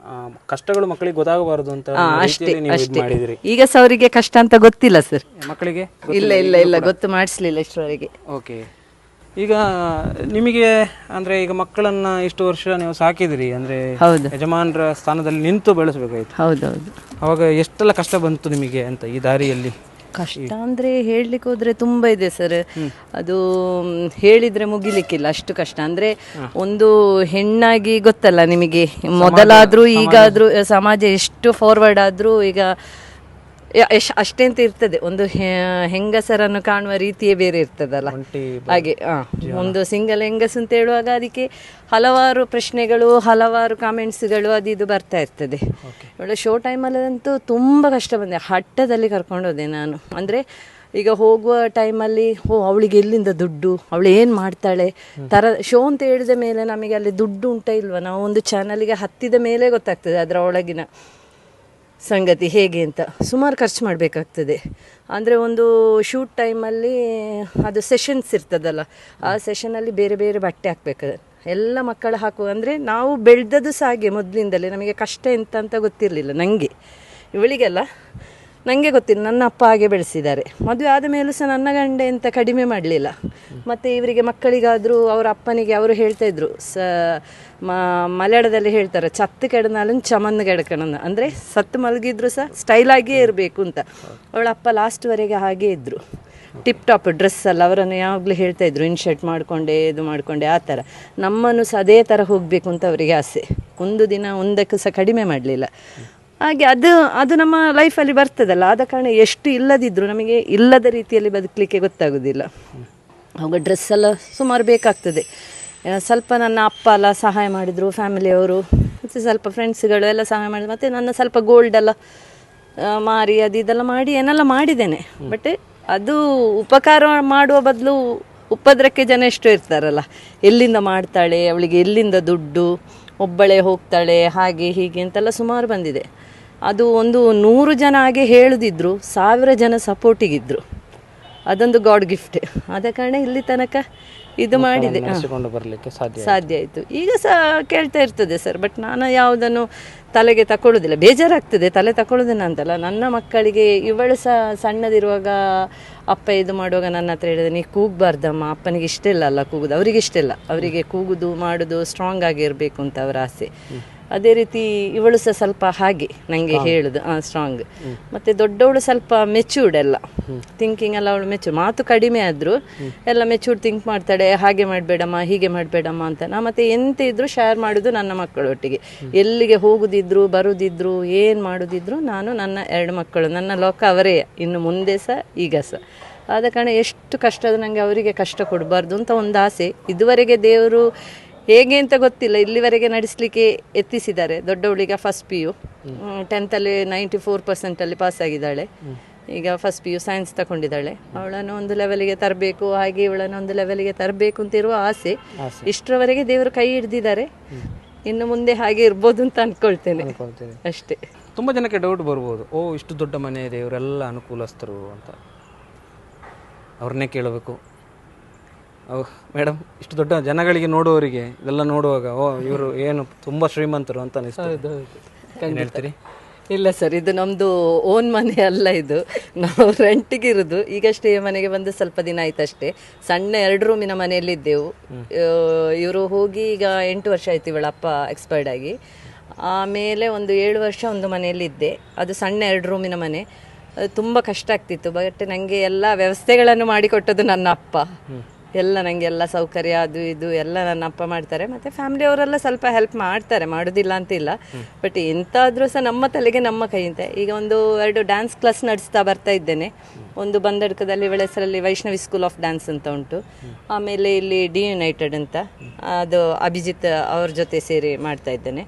ಕಷ್ಟಗಳು ಮಕ್ಕಳಿಗೆ ಗೊತ್ತಾಗಬಾರದು ಅಂತ ಅಷ್ಟೇ. ಈಗ ಅವರಿಗೆ ಕಷ್ಟ ಅಂತ ಗೊತ್ತಿಲ್ಲ ಸರ್ ಮಕ್ಕಳಿಗೆ. ಇಲ್ಲ ಗೊತ್ತು ಮಾಡಿಸ್ಲಿಲ್ಲ ಇಷ್ಟವರೆಗೆ. ಓಕೆ. ಈಗ ನಿಮಗೆ ಅಂದ್ರೆ ಈಗ ಮಕ್ಕಳನ್ನ ಇಷ್ಟು ವರ್ಷ ನೀವು ಸಾಕಿದಿರಿ ಅಂದ್ರೆ ಯಜಮಾನರ ಸ್ಥಾನದಲ್ಲಿ ನಿಂತು ಬೆಳೆಸಬೇಕಾಯ್ತು. ಹೌದೌದು. ಅವಾಗ ಎಷ್ಟೆಲ್ಲ ಕಷ್ಟ ಬಂತು ನಿಮಗೆ ಅಂತ ಈ ದಾರಿಯಲ್ಲಿ? ಕಷ್ಟ ಅಂದ್ರೆ ಹೇಳ್ಲಿಕ್ಕೆ ಹೋದ್ರೆ ತುಂಬಾ ಇದೆ ಸರ್. ಅದು ಹೇಳಿದ್ರೆ ಮುಗಿಲಿಕ್ಕಿಲ್ಲ ಅಷ್ಟು ಕಷ್ಟ. ಅಂದ್ರೆ ಒಂದು ಹೆಣ್ಣಾಗಿ ಗೊತ್ತಲ್ಲ ನಿಮಗೆ, ಮೊದಲಾದ್ರೂ ಈಗಾದ್ರೂ ಸಮಾಜ ಎಷ್ಟು ಫಾರ್ವರ್ಡ್ ಆದ್ರೂ ಈಗ ಅಷ್ಟೆಂತ ಇರ್ತದೆ. ಒಂದು ಹೆಂಗಸರನ್ನು ಕಾಣುವ ರೀತಿಯೇ ಬೇರೆ ಇರ್ತದಲ್ಲ ಹಾಗೆ. ಒಂದು ಸಿಂಗಲ್ ಹೆಂಗಸು ಅಂತ ಹೇಳುವಾಗ ಅದಕ್ಕೆ ಹಲವಾರು ಪ್ರಶ್ನೆಗಳು, ಹಲವಾರು ಕಾಮೆಂಟ್ಸ್ಗಳು ಅದು ಇದು ಬರ್ತಾ ಇರ್ತದೆ. ಒಳ್ಳೆ ಶೋ ಟೈಮಲ್ಲಂತೂ ತುಂಬ ಕಷ್ಟ ಬಂದೆ. ಹಟ್ಟದಲ್ಲಿ ಕರ್ಕೊಂಡು ಹೋದೆ ನಾನು. ಅಂದರೆ ಈಗ ಹೋಗುವ ಟೈಮಲ್ಲಿ ಅವಳಿಗೆ ಎಲ್ಲಿಂದ ದುಡ್ಡು, ಅವಳು ಏನು ಮಾಡ್ತಾಳೆ ಶೋ ಅಂತ ಹೇಳಿದ ಮೇಲೆ ನಮಗೆ ಅಲ್ಲಿ ದುಡ್ಡು ಉಂಟಾ ಇಲ್ವಾ, ನಾವು ಒಂದು ಚಾನಲ್ಗೆ ಹತ್ತಿದ ಮೇಲೆ ಗೊತ್ತಾಗ್ತದೆ ಅದರ ಒಳಗಿನ ಸಂಗತಿ ಹೇಗೆ ಅಂತ. ಸುಮಾರು ಖರ್ಚು ಮಾಡಬೇಕಾಗ್ತದೆ. ಅಂದರೆ ಒಂದು ಶೂಟ್ ಟೈಮಲ್ಲಿ ಅದು ಸೆಷನ್ಸ್ ಇರ್ತದಲ್ಲ, ಆ ಸೆಷನಲ್ಲಿ ಬೇರೆ ಬೇರೆ ಬಟ್ಟೆ ಹಾಕ್ಬೇಕಾದ್ರೆ ಎಲ್ಲ ಮಕ್ಕಳು ಹಾಕುವ. ಅಂದರೆ ನಾವು ಬೆಳೆದದ್ದು ಸಹ ಹಾಗೆ ಮೊದಲಿಂದಲೇ. ನಮಗೆ ಕಷ್ಟ ಎಂತ ಅಂತ ಗೊತ್ತಿರಲಿಲ್ಲ ನನಗೆ, ಇವಳಿಗೆಲ್ಲ ನನಗೆ ಗೊತ್ತಿಲ್ಲ. ನನ್ನ ಅಪ್ಪ ಹಾಗೆ ಬೆಳೆಸಿದ್ದಾರೆ. ಮದುವೆ ಆದ ಮೇಲೂ ಸಹ ನನ್ನ ಗಂಡ ಎಂತ ಕಡಿಮೆ ಮಾಡಲಿಲ್ಲ. ಮತ್ತು ಇವರಿಗೆ ಮಕ್ಕಳಿಗಾದರೂ ಅವರ ಅಪ್ಪನಿಗೆ ಅವರು ಹೇಳ್ತಾಯಿದ್ರು, ಮಲಯಾಳದಲ್ಲಿ ಹೇಳ್ತಾರೆ, ಚತ್ತು ಕೆಡನಾலும் ಚಮನ್ ಕೆಡಕಣನ, ಅಂದರೆ ಸತ್ತು ಮಲಗಿದ್ರು ಸಹ ಸ್ಟೈಲಾಗಿಯೇ ಇರಬೇಕು ಅಂತ. ಅವಳ ಅಪ್ಪ ಲಾಸ್ಟ್ವರೆಗೆ ಹಾಗೇ ಇದ್ದರು. ಟಿಪ್ ಟಾಪ್ ಡ್ರೆಸ್ ಅಲ್ಲ, ಅವರನ್ನು ಯಾವಾಗಲೂ ಹೇಳ್ತಾಯಿದ್ರು ಇನ್ಶರ್ಟ್ ಮಾಡಿಕೊಂಡೆ ಇದು ಮಾಡಿಕೊಂಡೆ ಆ ಥರ. ನಮ್ಮನ್ನು ಸಹ ಅದೇ ಥರ ಹೋಗಬೇಕು ಅಂತ ಅವರಿಗೆ ಆಸೆ. ಒಂದು ದಿನ ಒಂದಕ್ಕೂ ಸಹ ಕಡಿಮೆ ಮಾಡಲಿಲ್ಲ. ಹಾಗೆ ಅದು ನಮ್ಮ ಲೈಫಲ್ಲಿ ಬರ್ತದಲ್ಲ, ಆದ ಕಾರಣ ಎಷ್ಟು ಇಲ್ಲದಿದ್ದರೂ ನಮಗೆ ಇಲ್ಲದ ರೀತಿಯಲ್ಲಿ ಬದುಕಲಿಕ್ಕೆ ಗೊತ್ತಾಗೋದಿಲ್ಲ. ಅವಾಗ ಡ್ರೆಸ್ಸೆಲ್ಲ ಸುಮಾರು ಬೇಕಾಗ್ತದೆ. ಸ್ವಲ್ಪ ನನ್ನ ಅಪ್ಪ ಎಲ್ಲ ಸಹಾಯ ಮಾಡಿದರು, ಫ್ಯಾಮಿಲಿಯವರು ಮತ್ತು ಸ್ವಲ್ಪ ಫ್ರೆಂಡ್ಸ್ಗಳು ಎಲ್ಲ ಸಹಾಯ ಮಾಡಿದ್ರು. ಮತ್ತು ನನ್ನ ಸ್ವಲ್ಪ ಗೋಲ್ಡೆಲ್ಲ ಮಾರಿ ಇದೆಲ್ಲ ಮಾಡಿ ಏನೆಲ್ಲ ಮಾಡಿದ್ದೇನೆ. ಬಟ್ ಅದು ಉಪಕಾರ ಮಾಡುವ ಬದಲು ಉಪದ್ರಕ್ಕೆ ಜನ ಎಷ್ಟು ಇರ್ತಾರಲ್ಲ, ಎಲ್ಲಿಂದ ಮಾಡ್ತಾಳೆ, ಅವಳಿಗೆ ಎಲ್ಲಿಂದ ದುಡ್ಡು, ಒಬ್ಬಳೇ ಹೋಗ್ತಾಳೆ, ಹಾಗೆ ಹೀಗೆ ಅಂತೆಲ್ಲ ಸುಮಾರು ಬಂದಿದೆ. ಅದು ಒಂದು 100 ಜನ ಹಾಗೆ ಹೇಳುದಿದ್ರು, 1000 ಜನ ಸಪೋರ್ಟಿಗಿದ್ರು. ಅದೊಂದು ಗಾಡ್ ಗಿಫ್ಟ್. ಆದ ಕಾರಣ ಇಲ್ಲಿ ತನಕ ಇದು ಮಾಡಿದೆ, ಬರಲಿಕ್ಕೆ ಸಾಧ್ಯ ಆಯಿತು. ಈಗ ಸಹ ಕೇಳ್ತಾ ಇರ್ತದೆ ಸರ್, ಬಟ್ ನಾನು ಯಾವುದನ್ನು ತಲೆಗೆ ತಗೊಳ್ಳೋದಿಲ್ಲ. ಬೇಜಾರಾಗ್ತದೆ, ತಲೆ ತಗೊಳ್ಳೋದಿಲ್ಲ ಅಂತಲ್ಲ. ನನ್ನ ಮಕ್ಕಳಿಗೆ ಇವಳು ಸಹ ಸಣ್ಣದಿರುವಾಗ ಅಪ್ಪ ಇದು ಮಾಡುವಾಗ ನನ್ನ ಹತ್ರ ಹೇಳಿದೆ, ನೀ ಕೂಗಬಾರ್ದಮ್ಮ, ಅಪ್ಪನಿಗೆ ಇಷ್ಟ ಇಲ್ಲ ಅಲ್ಲ ಕೂಗುದು, ಅವರಿಗೆ ಇಷ್ಟ ಇಲ್ಲ, ಅವರಿಗೆ ಕೂಗುದು ಮಾಡೋದು ಸ್ಟ್ರಾಂಗ್ ಆಗಿರಬೇಕು ಅಂತ ಅವರ ಆಸೆ. ಅದೇ ರೀತಿ ಇವಳು ಸಹ ಸ್ವಲ್ಪ ಹಾಗೆ ನನಗೆ ಹೇಳುದು, ಸ್ಟ್ರಾಂಗ್. ಮತ್ತು ದೊಡ್ಡವಳು ಸ್ವಲ್ಪ ಮೆಚ್ಯೂರ್ಡ್, ಎಲ್ಲ ಥಿಂಕಿಂಗ್ ಎಲ್ಲ ಅವಳು ಮೆಚ್ಯೂರ್. ಮಾತು ಕಡಿಮೆ ಆದರೂ ಎಲ್ಲ ಮೆಚ್ಯೂರ್ಡ್ ಥಿಂಕ್ ಮಾಡ್ತಾಳೆ, ಹಾಗೆ ಮಾಡಬೇಡಮ್ಮ, ಹೀಗೆ ಮಾಡಬೇಡಮ್ಮ ಅಂತ. ನಾ ಮತ್ತು ಎಂತ ಇದ್ದರೂ ಶೇರ್ ಮಾಡೋದು ನನ್ನ ಮಕ್ಕಳೊಟ್ಟಿಗೆ. ಎಲ್ಲಿಗೆ ಹೋಗುದಿದ್ರು ಬರುದಿದ್ರು ಏನು ಮಾಡೋದಿದ್ರು ನಾನು ನನ್ನ 2 ಮಕ್ಕಳು, ನನ್ನ ಲೋಕ ಅವರೇ, ಇನ್ನು ಮುಂದೆ ಸಹ ಈಗ ಸಹ. ಆದ ಕಾರಣ ಎಷ್ಟು ಕಷ್ಟ ಅದು ನನಗೆ ಅವರಿಗೆ ಕಷ್ಟ ಕೊಡಬಾರ್ದು ಅಂತ ಒಂದು ಆಸೆ. ಇದುವರೆಗೆ ದೇವರು ಹೇಗೆ ಅಂತ ಗೊತ್ತಿಲ್ಲ, ಇಲ್ಲಿವರೆಗೆ ನಡೆಸಲಿಕ್ಕೆ ಎತ್ತಿಸಿದ್ದಾರೆ. ದೊಡ್ಡವಳಿಗೆ ಫಸ್ಟ್ PU 10th 94% ಪಾಸ್ ಆಗಿದ್ದಾಳೆ. ಈಗ ಫಸ್ಟ್ PU ಸೈನ್ಸ್ ತಗೊಂಡಿದ್ದಾಳೆ. ಅವಳನ್ನು ಒಂದು ಲೆವೆಲ್ಗೆ ತರಬೇಕು, ಹಾಗೆ ಇವಳನ್ನು ಒಂದು ಲೆವೆಲ್ಗೆ ತರಬೇಕು ಅಂತ ಇರುವ ಆಸೆ. ಇಷ್ಟರವರೆಗೆ ದೇವರು ಕೈ ಹಿಡ್ದಿದ್ದಾರೆ. ಇನ್ನು ಮುಂದೆ ಹಾಗೆ ಇರ್ಬೋದು ಅಂತ ಅನ್ಕೊಳ್ತೇನೆ ಅಷ್ಟೇ. ತುಂಬ ಜನಕ್ಕೆ ಡೌಟ್ ಬರ್ಬೋದು, ಇಷ್ಟು ದೊಡ್ಡ ಮನೆ ಇದೆ, ಇವರೆಲ್ಲ ಅನುಕೂಲಸ್ಥರು ಅಂತ. ಅವ್ರನ್ನೇ ಕೇಳಬೇಕು. ಮೇಡಮ್, ಇಷ್ಟು ದೊಡ್ಡ ಜನಗಳಿಗೆ ನೋಡುವವರಿಗೆ ಇದೆಲ್ಲ ನೋಡುವಾಗ ಇವರು ಏನು ತುಂಬ ಶ್ರೀಮಂತರು ಅಂತ ಅನಿಸ್ತದೆ. ಹೇಳ್ತೀರಿ? ಇಲ್ಲ ಸರ್, ಇದು ನಮ್ಮದು ಓನ್ ಮನೆ ಅಲ್ಲ, ಇದು ನಾವು ರೆಂಟಿಗೆ ಇರೋದು. ಈಗಷ್ಟೇ ಮನೆಗೆ ಬಂದು ಸ್ವಲ್ಪ ದಿನ ಆಯ್ತಷ್ಟೇ. ಸಣ್ಣ 2 ರೂಮಿನ ಮನೆಯಲ್ಲಿದ್ದೆವು. ಇವರು ಹೋಗಿ ಈಗ 8 ವರ್ಷ ಆಯ್ತು, ಇವಳ ಅಪ್ಪ ಎಕ್ಸ್ಪೈರ್ಡ್ ಆಗಿ. ಆಮೇಲೆ ಒಂದು 7 ವರ್ಷ ಒಂದು ಮನೆಯಲ್ಲಿದ್ದೆ. ಅದು ಸಣ್ಣ 2 ರೂಮಿನ ಮನೆ. ತುಂಬ ಕಷ್ಟ ಆಗ್ತಿತ್ತು. ಬಟ್ ನನಗೆ ಎಲ್ಲ ವ್ಯವಸ್ಥೆಗಳನ್ನು ಮಾಡಿಕೊಟ್ಟದ್ದು ನನ್ನ ಅಪ್ಪ. ಎಲ್ಲ ನನಗೆ ಎಲ್ಲ ಸೌಕರ್ಯ ಅದು ಇದು ಎಲ್ಲ ನನ್ನ ಅಪ್ಪ ಮಾಡ್ತಾರೆ. ಮತ್ತು ಫ್ಯಾಮಿಲಿಯವರೆಲ್ಲ ಸ್ವಲ್ಪ ಹೆಲ್ಪ್ ಮಾಡ್ತಾರೆ, ಮಾಡೋದಿಲ್ಲ ಅಂತಿಲ್ಲ. ಬಟ್ ಎಂತಾದರೂ ಸಹ ನಮ್ಮ ತಲೆಗೆ ನಮ್ಮ ಕೈಯಿಂದ. ಈಗ ಒಂದು 2 ಡ್ಯಾನ್ಸ್ ಕ್ಲಾಸ್ ನಡೆಸ್ತಾ ಬರ್ತಾ ಇದ್ದೇನೆ. ಒಂದು ಬಂದಡ್ಕದಲ್ಲಿ ಇವಳ ಹೆಸರಲ್ಲಿ ವೈಷ್ಣವಿ ಸ್ಕೂಲ್ ಆಫ್ ಡ್ಯಾನ್ಸ್ ಅಂತ ಉಂಟು. ಆಮೇಲೆ ಇಲ್ಲಿ D United ಅಂತ, ಅದು ಅಭಿಜಿತ್ ಅವ್ರ ಜೊತೆ ಸೇರಿ ಮಾಡ್ತಾ ಇದ್ದೇನೆ.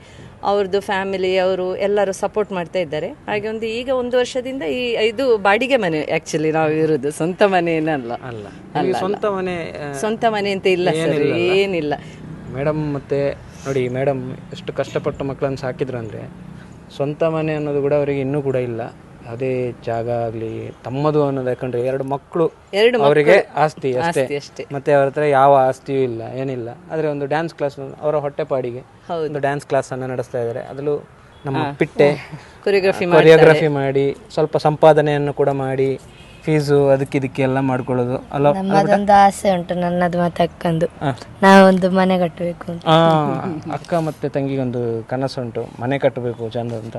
ಅವ್ರದ್ದು ಫ್ಯಾಮಿಲಿ ಅವರು ಎಲ್ಲರೂ ಸಪೋರ್ಟ್ ಮಾಡ್ತಾ ಇದ್ದಾರೆ. ಹಾಗೆ ಈಗ 1 ವರ್ಷದಿಂದ ಇದು ಬಾಡಿಗೆ ಮನೆ. ಆ್ಯಕ್ಚುಲಿ ನಾವು ಇರೋದು ಸ್ವಂತ ಮನೆ ಏನಲ್ಲ. ಸ್ವಂತ ಮನೆ ಅಂತ ಇಲ್ಲ ಸರ್, ಏನಿಲ್ಲ ಮೇಡಮ್. ಮತ್ತೆ ನೋಡಿ ಮೇಡಮ್, ಎಷ್ಟು ಕಷ್ಟಪಟ್ಟು ಮಕ್ಕಳನ್ನು ಸಾಕಿದ್ರು ಅಂದರೆ ಸ್ವಂತ ಮನೆ ಅನ್ನೋದು ಕೂಡ ಅವರಿಗೆ ಇನ್ನೂ ಕೂಡ ಇಲ್ಲ. ಅದೇ ಜಾಗ ಆಗಲಿ ತಮ್ಮದು ಅನ್ನೋದು. ಯಾಕಂದ್ರೆ 2 ಮಕ್ಕಳು ಅವರಿಗೆ ಆಸ್ತಿ ಅಷ್ಟೇ. ಮತ್ತೆ ಅವ್ರ ಹತ್ರ ಯಾವ ಆಸ್ತಿಯೂ ಇಲ್ಲ, ಏನಿಲ್ಲ. ಆದರೆ ಒಂದು ಡ್ಯಾನ್ಸ್ ಕ್ಲಾಸ್, ಅವರ ಹೊಟ್ಟೆಪಾಡಿಗೆ ಒಂದು ಡ್ಯಾನ್ಸ್ ಕ್ಲಾಸ್ ಅನ್ನು ನಡೆಸ್ತಾ ಇದ್ದಾರೆ. ಅದರಲ್ಲೂ ನಮ್ಮ ಪಿಟ್ಟೆ ಕೊರಿಯೋಗ್ರಫಿ ಮಾಡಿ ಸ್ವಲ್ಪ ಸಂಪಾದನೆಯನ್ನು ಕೂಡ ಮಾಡಿ ಫೀಸು ಅದಕ್ಕೆ ಎಲ್ಲ ಮಾಡ್ಕೊಳ್ಳೋದು ಅಲ್ಲ. ನಮ್ಮದೊಂದು ಆಸೆ ಉಂಟು, ನನ್ನದು ಮತ್ತೆ ಅಕ್ಕಂದು, ನಾವೊಂದು ಮನೆ ಕಟ್ಟಬೇಕು ಅಂತ. ಅಕ್ಕ ಮತ್ತೆ ತಂಗಿಗೊಂದು ಕನಸುಂಟು, ಮನೆ ಕಟ್ಟಬೇಕು ಚಂದ ಅಂತ.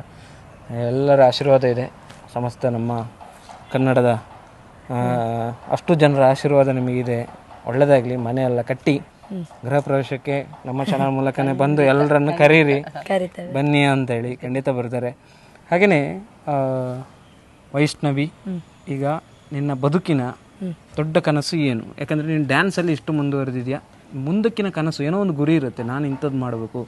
ಎಲ್ಲರ ಆಶೀರ್ವಾದ ಇದೆ. ಸಮಸ್ತ ನಮ್ಮ ಕನ್ನಡದ ಅಷ್ಟು ಜನರ ಆಶೀರ್ವಾದ ನಿಮಗಿದೆ. ಒಳ್ಳೆಯದಾಗಲಿ. ಮನೆಯೆಲ್ಲ ಕಟ್ಟಿ ಗೃಹ ಪ್ರವೇಶಕ್ಕೆ ನಮ್ಮ ಚಾನಲ್ ಮೂಲಕನೇ ಬಂದು ಎಲ್ಲರನ್ನು ಕರೀರಿ, ಬನ್ನಿ ಅಂತೇಳಿ. ಖಂಡಿತ ಬರ್ತಾರೆ. ಹಾಗೆಯೇ ವೈಷ್ಣವಿ, ಈಗ ನಿನ್ನ ಬದುಕಿನ ದೊಡ್ಡ ಕನಸು ಏನು? ಯಾಕಂದರೆ ನೀನು ಡ್ಯಾನ್ಸಲ್ಲಿ ಇಷ್ಟು ಮುಂದುವರೆದಿದೆಯಾ, ಮುಂದಕ್ಕಿನ ಕನಸು ಏನೋ ಒಂದು ಗುರಿ ಇರುತ್ತೆ. ನಾನು ಇಂಥದ್ದು ಮಾಡಬೇಕು,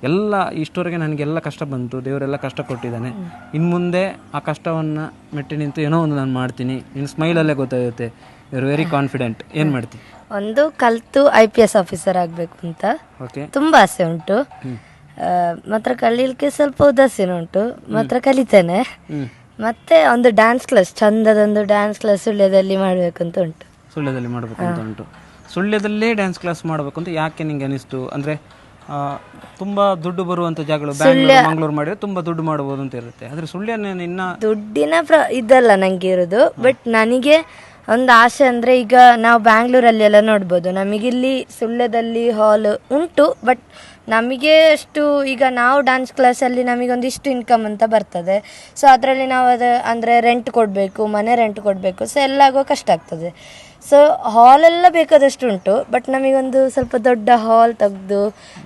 ಎಲ್ಲ ಇಷ್ಟವರೆಗೆ ನನಗೆಲ್ಲ ಕಷ್ಟ ಬಂತು, ದೇವರೆಲ್ಲ ಕಷ್ಟ ಕೊಟ್ಟಿದ್ದಾನೆ, ಇನ್ನು ಮುಂದೆ ಆ ಕಷ್ಟವನ್ನು ಮೆಟ್ಟಿ ನಿಂತು ಏನೋ ಒಂದು ನಾನು ಮಾಡ್ತೀನಿ. ನಿನ್ನ ಸ್ಮೈಲಲ್ಲೇ ಗೊತ್ತಾಗುತ್ತೆ, ಯು ಆರ್ ವೆರಿ ಕಾನ್ಫಿಡೆಂಟ್. ಏನು ಮಾಡ್ತೀನಿ? ಒಂದು ಕಲಿತು IPS ಆಫೀಸರ್ ಆಗಬೇಕು ಅಂತ ತುಂಬ ಆಸೆ ಉಂಟು. ಮಾತ್ರ ಕಲೀಲಿಕ್ಕೆ ಸ್ವಲ್ಪ ಉದಾಸೀನ ಉಂಟು, ಮಾತ್ರ ಕಲಿತೇನೆ. ಮತ್ತೆ ಒಂದು ಡ್ಯಾನ್ಸ್ ಕ್ಲಾಸ್, ಚಂದದೊಂದು ಡ್ಯಾನ್ಸ್ ಕ್ಲಾಸ್ ಸುಳ್ಯದಲ್ಲಿ ಮಾಡಬೇಕು ಅಂತ ಉಂಟು. ಸುಳ್ಯದಲ್ಲಿ ಮಾಡಬೇಕು ಅಂತ ಉಂಟು. ಸುಳ್ಯದಲ್ಲೇ ಡ್ಯಾನ್ಸ್ ಕ್ಲಾಸ್ ಮಾಡಬೇಕು ಅಂತ ಯಾಕೆ ನಿಂಗೆ ಅನಿಸ್ತು? ಅಂದರೆ ತುಂಬ ದುಡ್ಡು ಬರುವಂಥ ಜಾಗಗಳು ಬ್ಯಾಂಗ್ಳೂರು ಮಂಗಳೂರು ಮಾಡಿದ್ರೆ ತುಂಬ ದುಡ್ಡು ಮಾಡ್ಬೋದು ಅಂತ ಇರುತ್ತೆ. ಆದರೆ ಸುಳ್ಯನೇ ಇನ್ನ ದುಡ್ಡಿನ ಇದಲ್ಲ ನನಗೆ ಇರೋದು. ಬಟ್ ನನಗೆ ಒಂದು ಆಸೆ ಅಂದರೆ, ಈಗ ನಾವು ಬ್ಯಾಂಗ್ಳೂರಲ್ಲಿ ಎಲ್ಲ ನೋಡ್ಬೋದು, ನಮಗಿಲ್ಲಿ ಸುಳ್ಯದಲ್ಲಿ ಹಾಲ್ ಉಂಟು. ಬಟ್ ನಮಗೆ ಅಷ್ಟು, ಈಗ ನಾವು ಡ್ಯಾನ್ಸ್ ಕ್ಲಾಸಲ್ಲಿ ನಮಗೊಂದಿಷ್ಟು ಇನ್ಕಮ್ ಅಂತ ಬರ್ತದೆ. ಸೊ ಅದರಲ್ಲಿ ನಾವು ಅಂದರೆ ರೆಂಟ್ ಕೊಡಬೇಕು, ಮನೆ ರೆಂಟ್ ಕೊಡಬೇಕು. ಸೊ ಎಲ್ಲ ಆಗೋ ಕಷ್ಟ ಆಗ್ತದೆ. ಸೊ ಹಾಲೆಲ್ಲ ಬೇಕಾದಷ್ಟು ಉಂಟು. ಬಟ್ ನಮಗೊಂದು ಸ್ವಲ್ಪ ದೊಡ್ಡ ಹಾಲ್ ತೆಗೆದು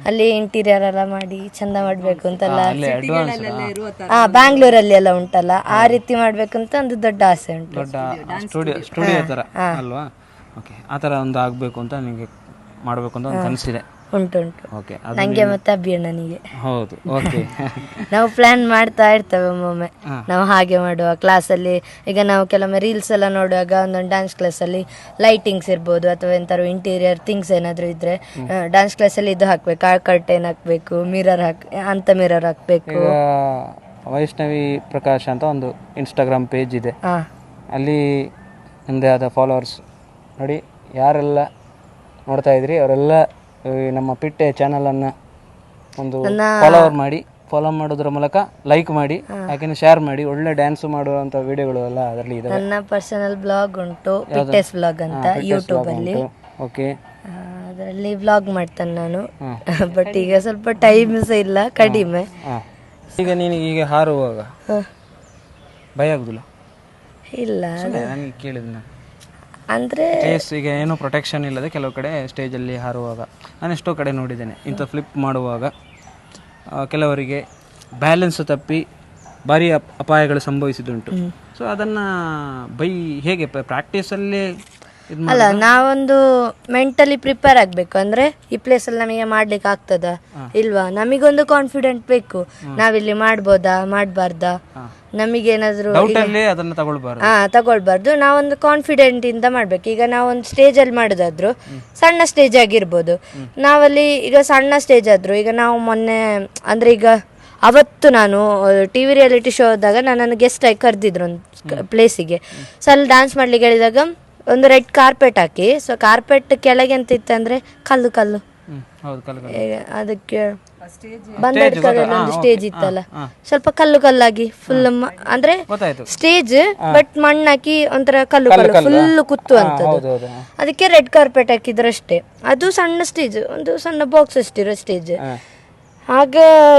ಅಲ್ಲಿ ಇಂಟೀರಿಯರ್ ಎಲ್ಲ ಮಾಡಿ ಚಂದ ಮಾಡಬೇಕು ಅಂತೆಲ್ಲ, ಬ್ಯಾಂಗ್ಳೂರಲ್ಲಿ ಎಲ್ಲ ಉಂಟಲ್ಲ, ಆ ರೀತಿ ಮಾಡಬೇಕು ಅಂತ ಒಂದು ದೊಡ್ಡ ಆಸೆ ಉಂಟು. ಸ್ಟುಡಿಯೋ ಥರ ಅಲ್ವಾ? ಓಕೆ, ಆ ಥರ ಒಂದು ಆಗಬೇಕು ಅಂತ ನಿಮಗೆ ಮಾಡಬೇಕು ಅಂತ ಒಂದು ಕನಸಿದೆ. ಉಂಟು ಓಕೆ ನಂಗೆ ಮತ್ತೆ ಅಭಿಯಣ್ಣನಿಗೆ. ಹೌದು ಓಕೆ. ನಾವು ಪ್ಲಾನ್ ಮಾಡ್ತಾ ಇರ್ತೇವೆ ಒಮ್ಮೊಮ್ಮೆ, ನಾವು ಹಾಗೆ ಮಾಡುವ ಕ್ಲಾಸಲ್ಲಿ. ಈಗ ನಾವು ಕೆಲವೊಮ್ಮೆ ರೀಲ್ಸ್ ಎಲ್ಲ ನೋಡುವಾಗ ಒಂದೊಂದು ಡ್ಯಾನ್ಸ್ ಕ್ಲಾಸಲ್ಲಿ ಲೈಟಿಂಗ್ಸ್ ಇರ್ಬೋದು ಅಥವಾ ಎಂತಾರು ಇಂಟೀರಿಯರ್ ಥಿಂಗ್ಸ್ ಏನಾದರೂ ಇದ್ರೆ ಡ್ಯಾನ್ಸ್ ಕ್ಲಾಸಲ್ಲಿ ಇದು ಹಾಕ್ಬೇಕು, ಆ ಕರ್ಟೆನ್ ಹಾಕ್ಬೇಕು, ಮಿರರ್ ಮಿರರ್ ಹಾಕ್ಬೇಕು. ವೈಷ್ಣವಿ ಪ್ರಕಾಶ್ ಅಂತ ಒಂದು ಇನ್ಸ್ಟಾಗ್ರಾಮ್ ಪೇಜ್ ಇದೆ, ಅಲ್ಲಿ ನಿಮ್ಮದೇ ಆದ ಫಾಲೋವರ್ಸ್ ನೋಡಿ, ಯಾರೆಲ್ಲ ನೋಡ್ತಾ ಇದ್ರಿ ಅವರೆಲ್ಲ ನಮ್ಮ ಪಿಟ್ಟೆ ಚಾನಲನ್ನು ಒಂದು ಫಾಲೋ ಮಾಡೋದ್ರ ಮೂಲಕ ಲೈಕ್ ಮಾಡಿ, ಯಾಕೆಂದ್ರೆ ಶೇರ್ ಮಾಡಿ. ಒಳ್ಳೆ ಡ್ಯಾನ್ಸ್ ಮಾಡುವಂಥ ವಿಡಿಯೋಗಳು ಎಲ್ಲ ಅದರಲ್ಲಿ ಇದೆ. ನನ್ನ ಪರ್ಸನಲ್ ಬ್ಲಾಗ್ ಉಂಟು, ಪಿಟ್ಟೆಸ್ ಬ್ಲಾಗ್ ಅಂತ ಯೂಟ್ಯೂಬ್ ಅಲ್ಲಿ. ಓಕೆ, ಅದರಲ್ಲಿ ಬ್ಲಾಗ್ ಮಾಡ್ತೇನೆ ನಾನು. ಬಟ್ ಈಗ ಸ್ವಲ್ಪ ಟೈಮ್ ಸಹ ಇಲ್ಲ, ಕಡಿಮೆ. ಈಗ ನೀನು ಈಗ ಹಾರುವಾಗ ಭಯ ಆಗುದಿಲ್ಲ? ಇಲ್ಲ, ನನಗೆ ಕೇಳಿದ್ನ ಅಂದ್ರೆ ಈಗ ಏನೂ ಪ್ರೊಟೆಕ್ಷನ್ ಇಲ್ಲದೆ ಕೆಲವು ಕಡೆ ಸ್ಟೇಜಲ್ಲಿ ಹಾರುವಾಗ ನಾನು ಎಷ್ಟೋ ಕಡೆ ನೋಡಿದ್ದೇನೆ. ಇಂಥ ಫ್ಲಿಪ್ ಮಾಡುವಾಗ ಕೆಲವರಿಗೆ ಬ್ಯಾಲೆನ್ಸ್ ತಪ್ಪಿ ಭಾರಿ ಅಪಾಯಗಳು ಸಂಭವಿಸಿದುಂಟು. ಸೊ ಅದನ್ನು ಹೇಗೆ ಪ್ರಾಕ್ಟೀಸಲ್ಲಿ ಅಲ್ಲ, ನಾವೊಂದು ಮೆಂಟಲಿ ಪ್ರಿಪೇರ್ ಆಗಬೇಕು. ಅಂದರೆ ಈ ಪ್ಲೇಸಲ್ಲಿ ನಮಗೆ ಮಾಡ್ಲಿಕ್ಕೆ ಆಗ್ತದ ಇಲ್ವಾ, ನಮಗೊಂದು ಕಾನ್ಫಿಡೆಂಟ್ ಬೇಕು. ನಾವಿಲ್ಲಿ ಮಾಡ್ಬೋದಾ ಮಾಡಬಾರ್ದಾ, ನಮಗೇನಾದರೂ ತಗೊಳ್ಬಾರ್ದು. ನಾವೊಂದು ಕಾನ್ಫಿಡೆಂಟ್ ಇಂದ ಮಾಡ್ಬೇಕು. ಈಗ ನಾವೊಂದು ಸ್ಟೇಜಲ್ಲಿ ಮಾಡೋದಾದ್ರು ಸಣ್ಣ ಸ್ಟೇಜ್ ಆಗಿರ್ಬೋದು, ನಾವಲ್ಲಿ ಈಗ ಸಣ್ಣ ಸ್ಟೇಜ್ ಆದ್ರು, ಈಗ ನಾವು ಮೊನ್ನೆ ಅಂದರೆ ಈಗ ಅವತ್ತು ನಾನು TV ರಿಯಾಲಿಟಿ ಶೋ ಹೋದಾಗ ನನ್ನನ್ನು ಗೆಸ್ಟ್ ಆಗಿ ಕರೆದಿದ್ರು ಒಂದು ಪ್ಲೇಸಿಗೆ. ಸೊ ಅಲ್ಲಿ ಡ್ಯಾನ್ಸ್ ಮಾಡ್ಲಿಕ್ಕೆ ಹೇಳಿದಾಗ ಒಂದು ರೆಡ್ ಕಾರ್ಪೆಟ್ ಹಾಕಿ, ಸೊ ಕಾರ್ಪೆಟ್ ಕೆಳಗೆ ಅಂತ ಇತ್ತಂದ್ರೆ ಕಲ್ಲು ಅದಕ್ಕೆ ಬಂದಡ್ಕದಲ್ಲಿ ಒಂದು ಸ್ಟೇಜ್ ಇತ್ತಲ್ಲ, ಸ್ವಲ್ಪ ಕಲ್ಲಾಗಿ ಫುಲ್ ಅಂದ್ರೆ ಸ್ಟೇಜ್ ಬಟ್ ಮಣ್ಣಾಕಿ ಒಂಥರ ಕಲ್ಲು ಫುಲ್ ಕುತ್ತುವಂಥದ್ದು. ಅದಕ್ಕೆ ರೆಡ್ ಕಾರ್ಪೆಟ್ ಹಾಕಿದ್ರಷ್ಟೇ. ಅದು ಸಣ್ಣ ಸ್ಟೇಜ್, ಒಂದು ಸಣ್ಣ ಬಾಕ್ಸ್ ಅಷ್ಟಿರೋ ಸ್ಟೇಜ್. ಆಗ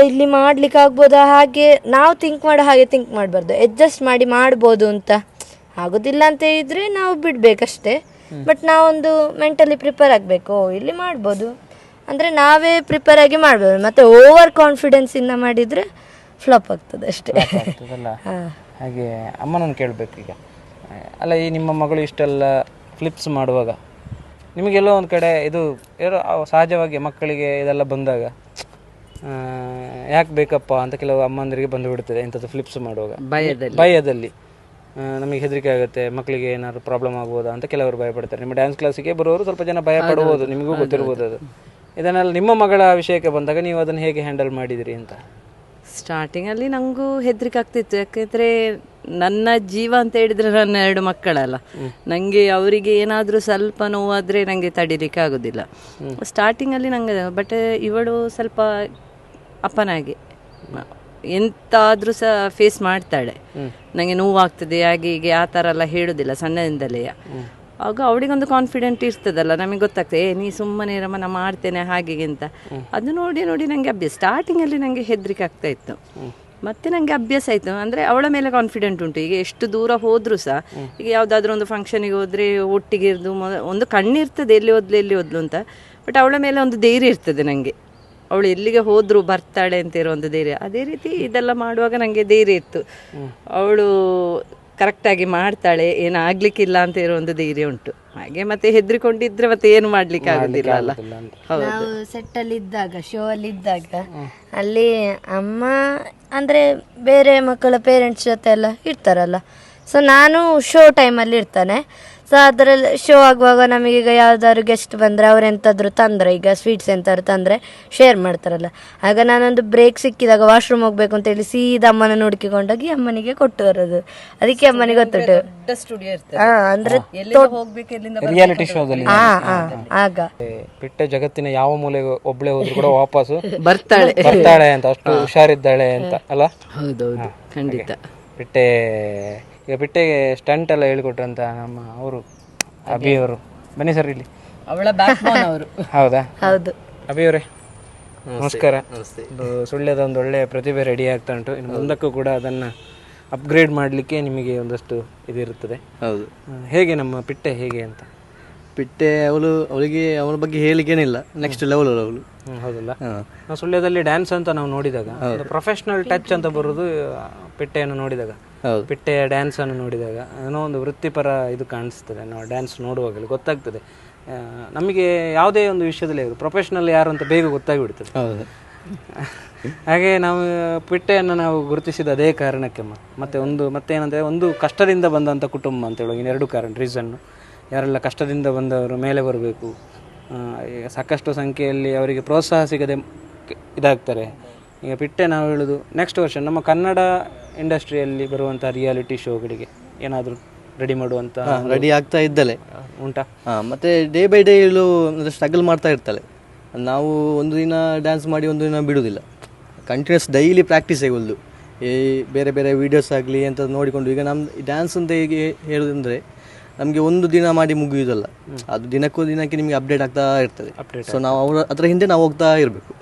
ಇಲ್ಲಿ ಮಾಡ್ಲಿಕ್ಕೆ ಆಗ್ಬೋದಾ, ಹಾಗೆ ನಾವು ಥಿಂಕ್ ಮಾಡಬಾರ್ದು, ಅಡ್ಜಸ್ಟ್ ಮಾಡಿ ಮಾಡ್ಬೋದು ಅಂತ. ಆಗೋದಿಲ್ಲ ಅಂತ ಹೇಳಿದ್ರೆ ನಾವು ಬಿಡ್ಬೇಕಷ್ಟೇ. ಬಟ್ ನಾವೊಂದು ಮೆಂಟಲಿ ಪ್ರಿಪೇರ್ ಆಗಬೇಕು, ಇಲ್ಲಿ ಮಾಡ್ಬೋದು ಅಂದರೆ ನಾವೇ ಪ್ರಿಪೇರ್ ಆಗಿ ಮಾಡ್ಬೋದು. ಮತ್ತು ಓವರ್ ಕಾನ್ಫಿಡೆನ್ಸ್ ಇಂದ ಮಾಡಿದರೆ ಫ್ಲಾಪ್ ಆಗ್ತದೆ ಅಷ್ಟೇ. ಹಾಗೆ ಅಮ್ಮನನ್ನು ಕೇಳಬೇಕು ಈಗ. ಅಲ್ಲ, ಈ ನಿಮ್ಮ ಮಗಳು ಇಷ್ಟೆಲ್ಲ ಫ್ಲಿಪ್ಸ್ ಮಾಡುವಾಗ ನಿಮಗೆಲ್ಲೋ ಒಂದು ಕಡೆ ಇದು ಸಹಜವಾಗಿ ಮಕ್ಕಳಿಗೆ ಇದೆಲ್ಲ ಬಂದಾಗ ಯಾಕೆ ಬೇಕಪ್ಪ ಅಂತ ಕೆಲವು ಅಮ್ಮಂದರಿಗೆ ಬಂದು ಬಿಡ್ತದೆ ಇಂಥದ್ದು ಫ್ಲಿಪ್ಸ್ ಮಾಡುವಾಗ. ಭಯದಲ್ಲಿ ನಮಗೆ ಹೆದರಿಕೆ ಆಗುತ್ತೆ, ಮಕ್ಕಳಿಗೆ ಏನಾದ್ರು ಪ್ರಾಬ್ಲಮ್ ಆಗ್ಬೋದಾ ಅಂತ ಕೆಲವರು ಭಯಪಡ್ತಾರೆ. ನಿಮ್ಮ ಡ್ಯಾನ್ಸ್ ಕ್ಲಾಸಿಗೆ ಬರೋರು ಸ್ವಲ್ಪ ಜನ ಭಯ ಪಡ್ಬೋದು, ನಿಮಗೂ ಗೊತ್ತಿರ್ಬೋದು ಅದು. ಇದನ್ನೆಲ್ಲ ನಿಮ್ಮ ಮಗಳ ವಿಷಯಕ್ಕೆ ಬಂದಾಗ ನೀವು ಅದನ್ನು ಹೇಗೆ ಹ್ಯಾಂಡಲ್ ಮಾಡಿದಿರಿ ಅಂತ? ಸ್ಟಾರ್ಟಿಂಗಲ್ಲಿ ನನಗೂ ಹೆದರಿಕೆ ಆಗ್ತಿತ್ತು, ಯಾಕೆಂದರೆ ನನ್ನ ಜೀವ ಅಂತ ಹೇಳಿದರೆ ನನ್ನ 2 ಮಕ್ಕಳಲ್ಲ. ನನಗೆ ಅವರಿಗೆ ಏನಾದರೂ ಸ್ವಲ್ಪ ನೋವಾದರೆ ನನಗೆ ತಡೀಲಿಕ್ಕೆ ಆಗೋದಿಲ್ಲ. ಸ್ಟಾರ್ಟಿಂಗಲ್ಲಿ ನನಗೆ, ಬಟ್ ಇವಳು ಸ್ವಲ್ಪ ಅಪ್ಪನಾಗೆ ಎಂತಾದರೂ ಸಹ ಫೇಸ್ ಮಾಡ್ತಾಳೆ. ನನಗೆ ನೋವಾಗ್ತದೆ ಹಾಗೆ ಹೀಗೆ ಆ ಥರ ಎಲ್ಲ ಹೇಳೋದಿಲ್ಲ ಸಣ್ಣದಿಂದಲೇ. ಆಗ ಅವಳಿಗೊಂದು ಕಾನ್ಫಿಡೆಂಟ್ ಇರ್ತದಲ್ಲ, ನಮಗೆ ಗೊತ್ತಾಗ್ತದೆ ನೀ ಸುಮ್ಮನೆ ಇರಮ್ಮ ನಾ ಮಾಡ್ತೇನೆ ಹಾಗೆ ಅಂತ. ಅದು ನೋಡಿ ನನಗೆ ಅಭ್ಯಾಸ. ಸ್ಟಾರ್ಟಿಂಗಲ್ಲಿ ನನಗೆ ಹೆದರಿಕೆ ಆಗ್ತಾ ಇತ್ತು, ಮತ್ತೆ ನನಗೆ ಅಭ್ಯಾಸ ಆಯಿತು. ಅಂದರೆ ಅವಳ ಮೇಲೆ ಕಾನ್ಫಿಡೆಂಟ್ ಉಂಟು. ಈಗ ಎಷ್ಟು ದೂರ ಹೋದರೂ ಸಹ, ಈಗ ಯಾವುದಾದ್ರೂ ಒಂದು ಫಂಕ್ಷನಿಗೆ ಹೋದರೆ ಒಟ್ಟಿಗೆ ಇರೋದು ಒಂದು ಕಣ್ಣಿರ್ತದೆ ಎಲ್ಲಿ ಓದ್ಲು ಅಂತ. ಬಟ್ ಅವಳ ಮೇಲೆ ಒಂದು ಧೈರ್ಯ ಇರ್ತದೆ ನನಗೆ, ಅವಳು ಎಲ್ಲಿಗೆ ಹೋದ್ರು ಬರ್ತಾಳೆ ಅಂತ ಇರೋ ಒಂದು ಧೈರ್ಯ. ಅದೇ ರೀತಿ ಇದೆಲ್ಲ ಮಾಡುವಾಗ ನನಗೆ ಧೈರ್ಯ ಇತ್ತು, ಅವಳು ಕರೆಕ್ಟಾಗಿ ಮಾಡ್ತಾಳೆ, ಏನು ಆಗ್ಲಿಕ್ಕಿಲ್ಲ ಅಂತ ಇರೋ ಒಂದು ಧೈರ್ಯ ಉಂಟು. ಹಾಗೆ ಮತ್ತೆ ಹೆದರಿಕೊಂಡಿದ್ರೆ ಮತ್ತೆ ಏನು ಮಾಡ್ಲಿಕ್ಕೆ ಆಗುದಿಲ್ಲ ಅಲ್ಲ. ನಾವು ಸೆಟ್ಟಲ್ಲಿ ಇದ್ದಾಗ, ಶೋ ಅಲ್ಲಿ ಇದ್ದಾಗ, ಅಲ್ಲಿ ಅಮ್ಮ ಅಂದ್ರೆ ಬೇರೆ ಮಕ್ಕಳ ಪೇರೆಂಟ್ಸ್ ಜೊತೆ ಎಲ್ಲ ಇರ್ತಾರಲ್ಲ. ಸೊ ನಾನು ಶೋ ಟೈಮಲ್ಲಿ ಇರ್ತಾನೆ. ಸೊ ಅದರಲ್ಲಿ ಶೋ ಆಗುವಾಗ ನಮಗೀಗ ಯಾವ್ದಾದ್ರು ಗೆಸ್ಟ್ ಬಂದರೆ ಅವರೆಂತಾದ್ರು ತಂದರೆ, ಈಗ ಸ್ವೀಟ್ಸ್ ಎಂತಾದ್ರು ತಂದರೆ ಶೇರ್ ಮಾಡ್ತಾರಲ್ಲ. ಆಗ ನಾನೊಂದು ಬ್ರೇಕ್ ಸಿಕ್ಕಿದಾಗ ವಾಶ್ರೂಮ್ ಹೋಗ್ಬೇಕು ಅಂತೇಳಿ ಸೀದಾ ಅಮ್ಮನ ನೋಡ್ಕೊಂಡೋಗಿ ಅಮ್ಮನಿಗೆ ಕೊಟ್ಟು ಬರೋದು. ಅದಕ್ಕೆ ಅಮ್ಮನಿಗೆ ಗೊತ್ತುಂಟು ಅಂದ್ರೆ ರಿಯಾಲಿಟಿ ಶೋದಲ್ಲಿ ಆಗ ಪಿಟ್ಟೆ ಜಗತ್ತಿನ ಯಾವ ಮೂಲೆಗೆ ಒಬ್ಳೆ ಹೋದ್ರು ಕೂಡ ವಾಪಸ್ಸು ಬರ್ತಾಳೆ ಅಂತ, ಅಷ್ಟು ಹುಷಾರಿದ್ದಾಳೆ ಅಂತ ಅಲ್ಲ. ಹೌದೌದು, ಖಂಡಿತ. ಈಗ ಪಿಟ್ಟೆಗೆ ಸ್ಟಂಟ್ ಎಲ್ಲ ಹೇಳಿಕೊಟ್ರಂತ ನಮ್ಮ ಅವರು ಅಭಿಯವರು. ಬನ್ನಿ ಸರ್ ಇಲ್ಲಿ, ಅವಳ ಬ್ಯಾಕ್ಬೋನ್ ಅವರು. ಹೌದಾ? ಹೌದು. ಅಭಿಯವರೇ ನಮಸ್ಕಾರ. ಸುಳ್ಯದ ಒಂದು ಒಳ್ಳೆಯ ಪ್ರತಿಭೆ ರೆಡಿ ಆಗ್ತಾ ಉಂಟು. ಇನ್ನು ಮುಂದಕ್ಕೂ ಕೂಡ ಅದನ್ನು ಅಪ್ಗ್ರೇಡ್ ಮಾಡಲಿಕ್ಕೆ ನಿಮಗೆ ಒಂದಷ್ಟು ಇದಿರುತ್ತದೆ. ಹೌದು. ಹೇಗೆ ನಮ್ಮ ಪಿಟ್ಟೆ ಹೇಗೆ ಅಂತ? ಪಿಟ್ಟೆ ಅವಳಿಗೆ ಅವಳ ಬಗ್ಗೆ ಹೇಳಿಕೇನಿಲ್ಲ, ನೆಕ್ಸ್ಟ್ ಲೆವೆಲ್ ಅವಳು. ಹೌದಲ್ಲ. ನಾವು ಸುಳ್ಯದಲ್ಲಿ ಡ್ಯಾನ್ಸ್ ಅಂತ ನಾವು ನೋಡಿದಾಗ ಪ್ರೊಫೆಷನಲ್ ಟಚ್ ಅಂತ ಬರೋದು ಪಿಟ್ಟೆಯನ್ನು ನೋಡಿದಾಗ ಪಿಟ್ಟೆಯ ಡ್ಯಾನ್ಸನ್ನು ನೋಡಿದಾಗ ಏನೋ ಒಂದು ವೃತ್ತಿಪರ ಇದು ಕಾಣಿಸ್ತದೆ. ನಾವು ಡ್ಯಾನ್ಸ್ ನೋಡುವಾಗಲೇ ಗೊತ್ತಾಗ್ತದೆ ನಮಗೆ ಯಾವುದೇ ಒಂದು ವಿಷಯದಲ್ಲಿ ಪ್ರೊಫೆಷ್ನಲ್ ಯಾರು ಅಂತ ಬೇಗ ಗೊತ್ತಾಗಿಬಿಡ್ತದೆ. ಹಾಗೆ ನಾವು ಪಿಟ್ಟೆಯನ್ನು ನಾವು ಗುರುತಿಸಿದ ಅದೇ ಕಾರಣಕ್ಕೆ ಮತ್ತೇನಂದರೆ ಒಂದು ಕಷ್ಟದಿಂದ ಬಂದಂಥ ಕುಟುಂಬ ಅಂತೇಳಿ ಇನ್ನೆರಡು ರೀಸನ್ನು. ಯಾರೆಲ್ಲ ಕಷ್ಟದಿಂದ ಬಂದವರು ಮೇಲೆ ಬರಬೇಕು, ಸಾಕಷ್ಟು ಸಂಖ್ಯೆಯಲ್ಲಿ ಅವರಿಗೆ ಪ್ರೋತ್ಸಾಹ ಸಿಗದೆ ಇದಾಗ್ತಾರೆ. ಈಗ ಪಿಟ್ಟೆ ನಾವು ಹೇಳೋದು ನೆಕ್ಸ್ಟ್ ವರ್ಷ ನಮ್ಮ ಕನ್ನಡ ಇಂಡಸ್ಟ್ರಿಯಲ್ಲಿ ಬರುವಂಥ ರಿಯಾಲಿಟಿ ಶೋಗಳಿಗೆ ಏನಾದರೂ ರೆಡಿ ಮಾಡುವಂಥ ರೆಡಿ ಆಗ್ತಾ ಇದ್ದಲೆ ಉಂಟಾ? ಮತ್ತು ಡೇ ಬೈ ಡೇ ಸ್ಟ್ರಗಲ್ ಮಾಡ್ತಾ ಇರ್ತಾಳೆ. ನಾವು ಒಂದು ದಿನ ಡ್ಯಾನ್ಸ್ ಮಾಡಿ ಒಂದು ದಿನ ಬಿಡೋದಿಲ್ಲ, ಕಂಟಿನ್ಯೂಸ್ ಡೈಲಿ ಪ್ರಾಕ್ಟೀಸ್ ಆಗೋದು. ಈ ಬೇರೆ ಬೇರೆ ವೀಡಿಯೋಸ್ ಆಗಲಿ ಅಂತ ನೋಡಿಕೊಂಡು ಈಗ ನಮ್ಮ ಡ್ಯಾನ್ಸ್ ಅಂತ ಹೇಗೆ ಹೇಳೋದಂದರೆ ನಮಗೆ ಒಂದು ದಿನ ಮಾಡಿ ಮುಗಿಯೋದಲ್ಲ, ಅದು ದಿನಕ್ಕೆ ನಿಮಗೆ ಅಪ್ಡೇಟ್ ಆಗ್ತಾ ಇರ್ತದೆ. ಸೊ ನಾವು ಅದರ ಹಿಂದೆ ನಾವು ಹೋಗ್ತಾ ಇರಬೇಕು.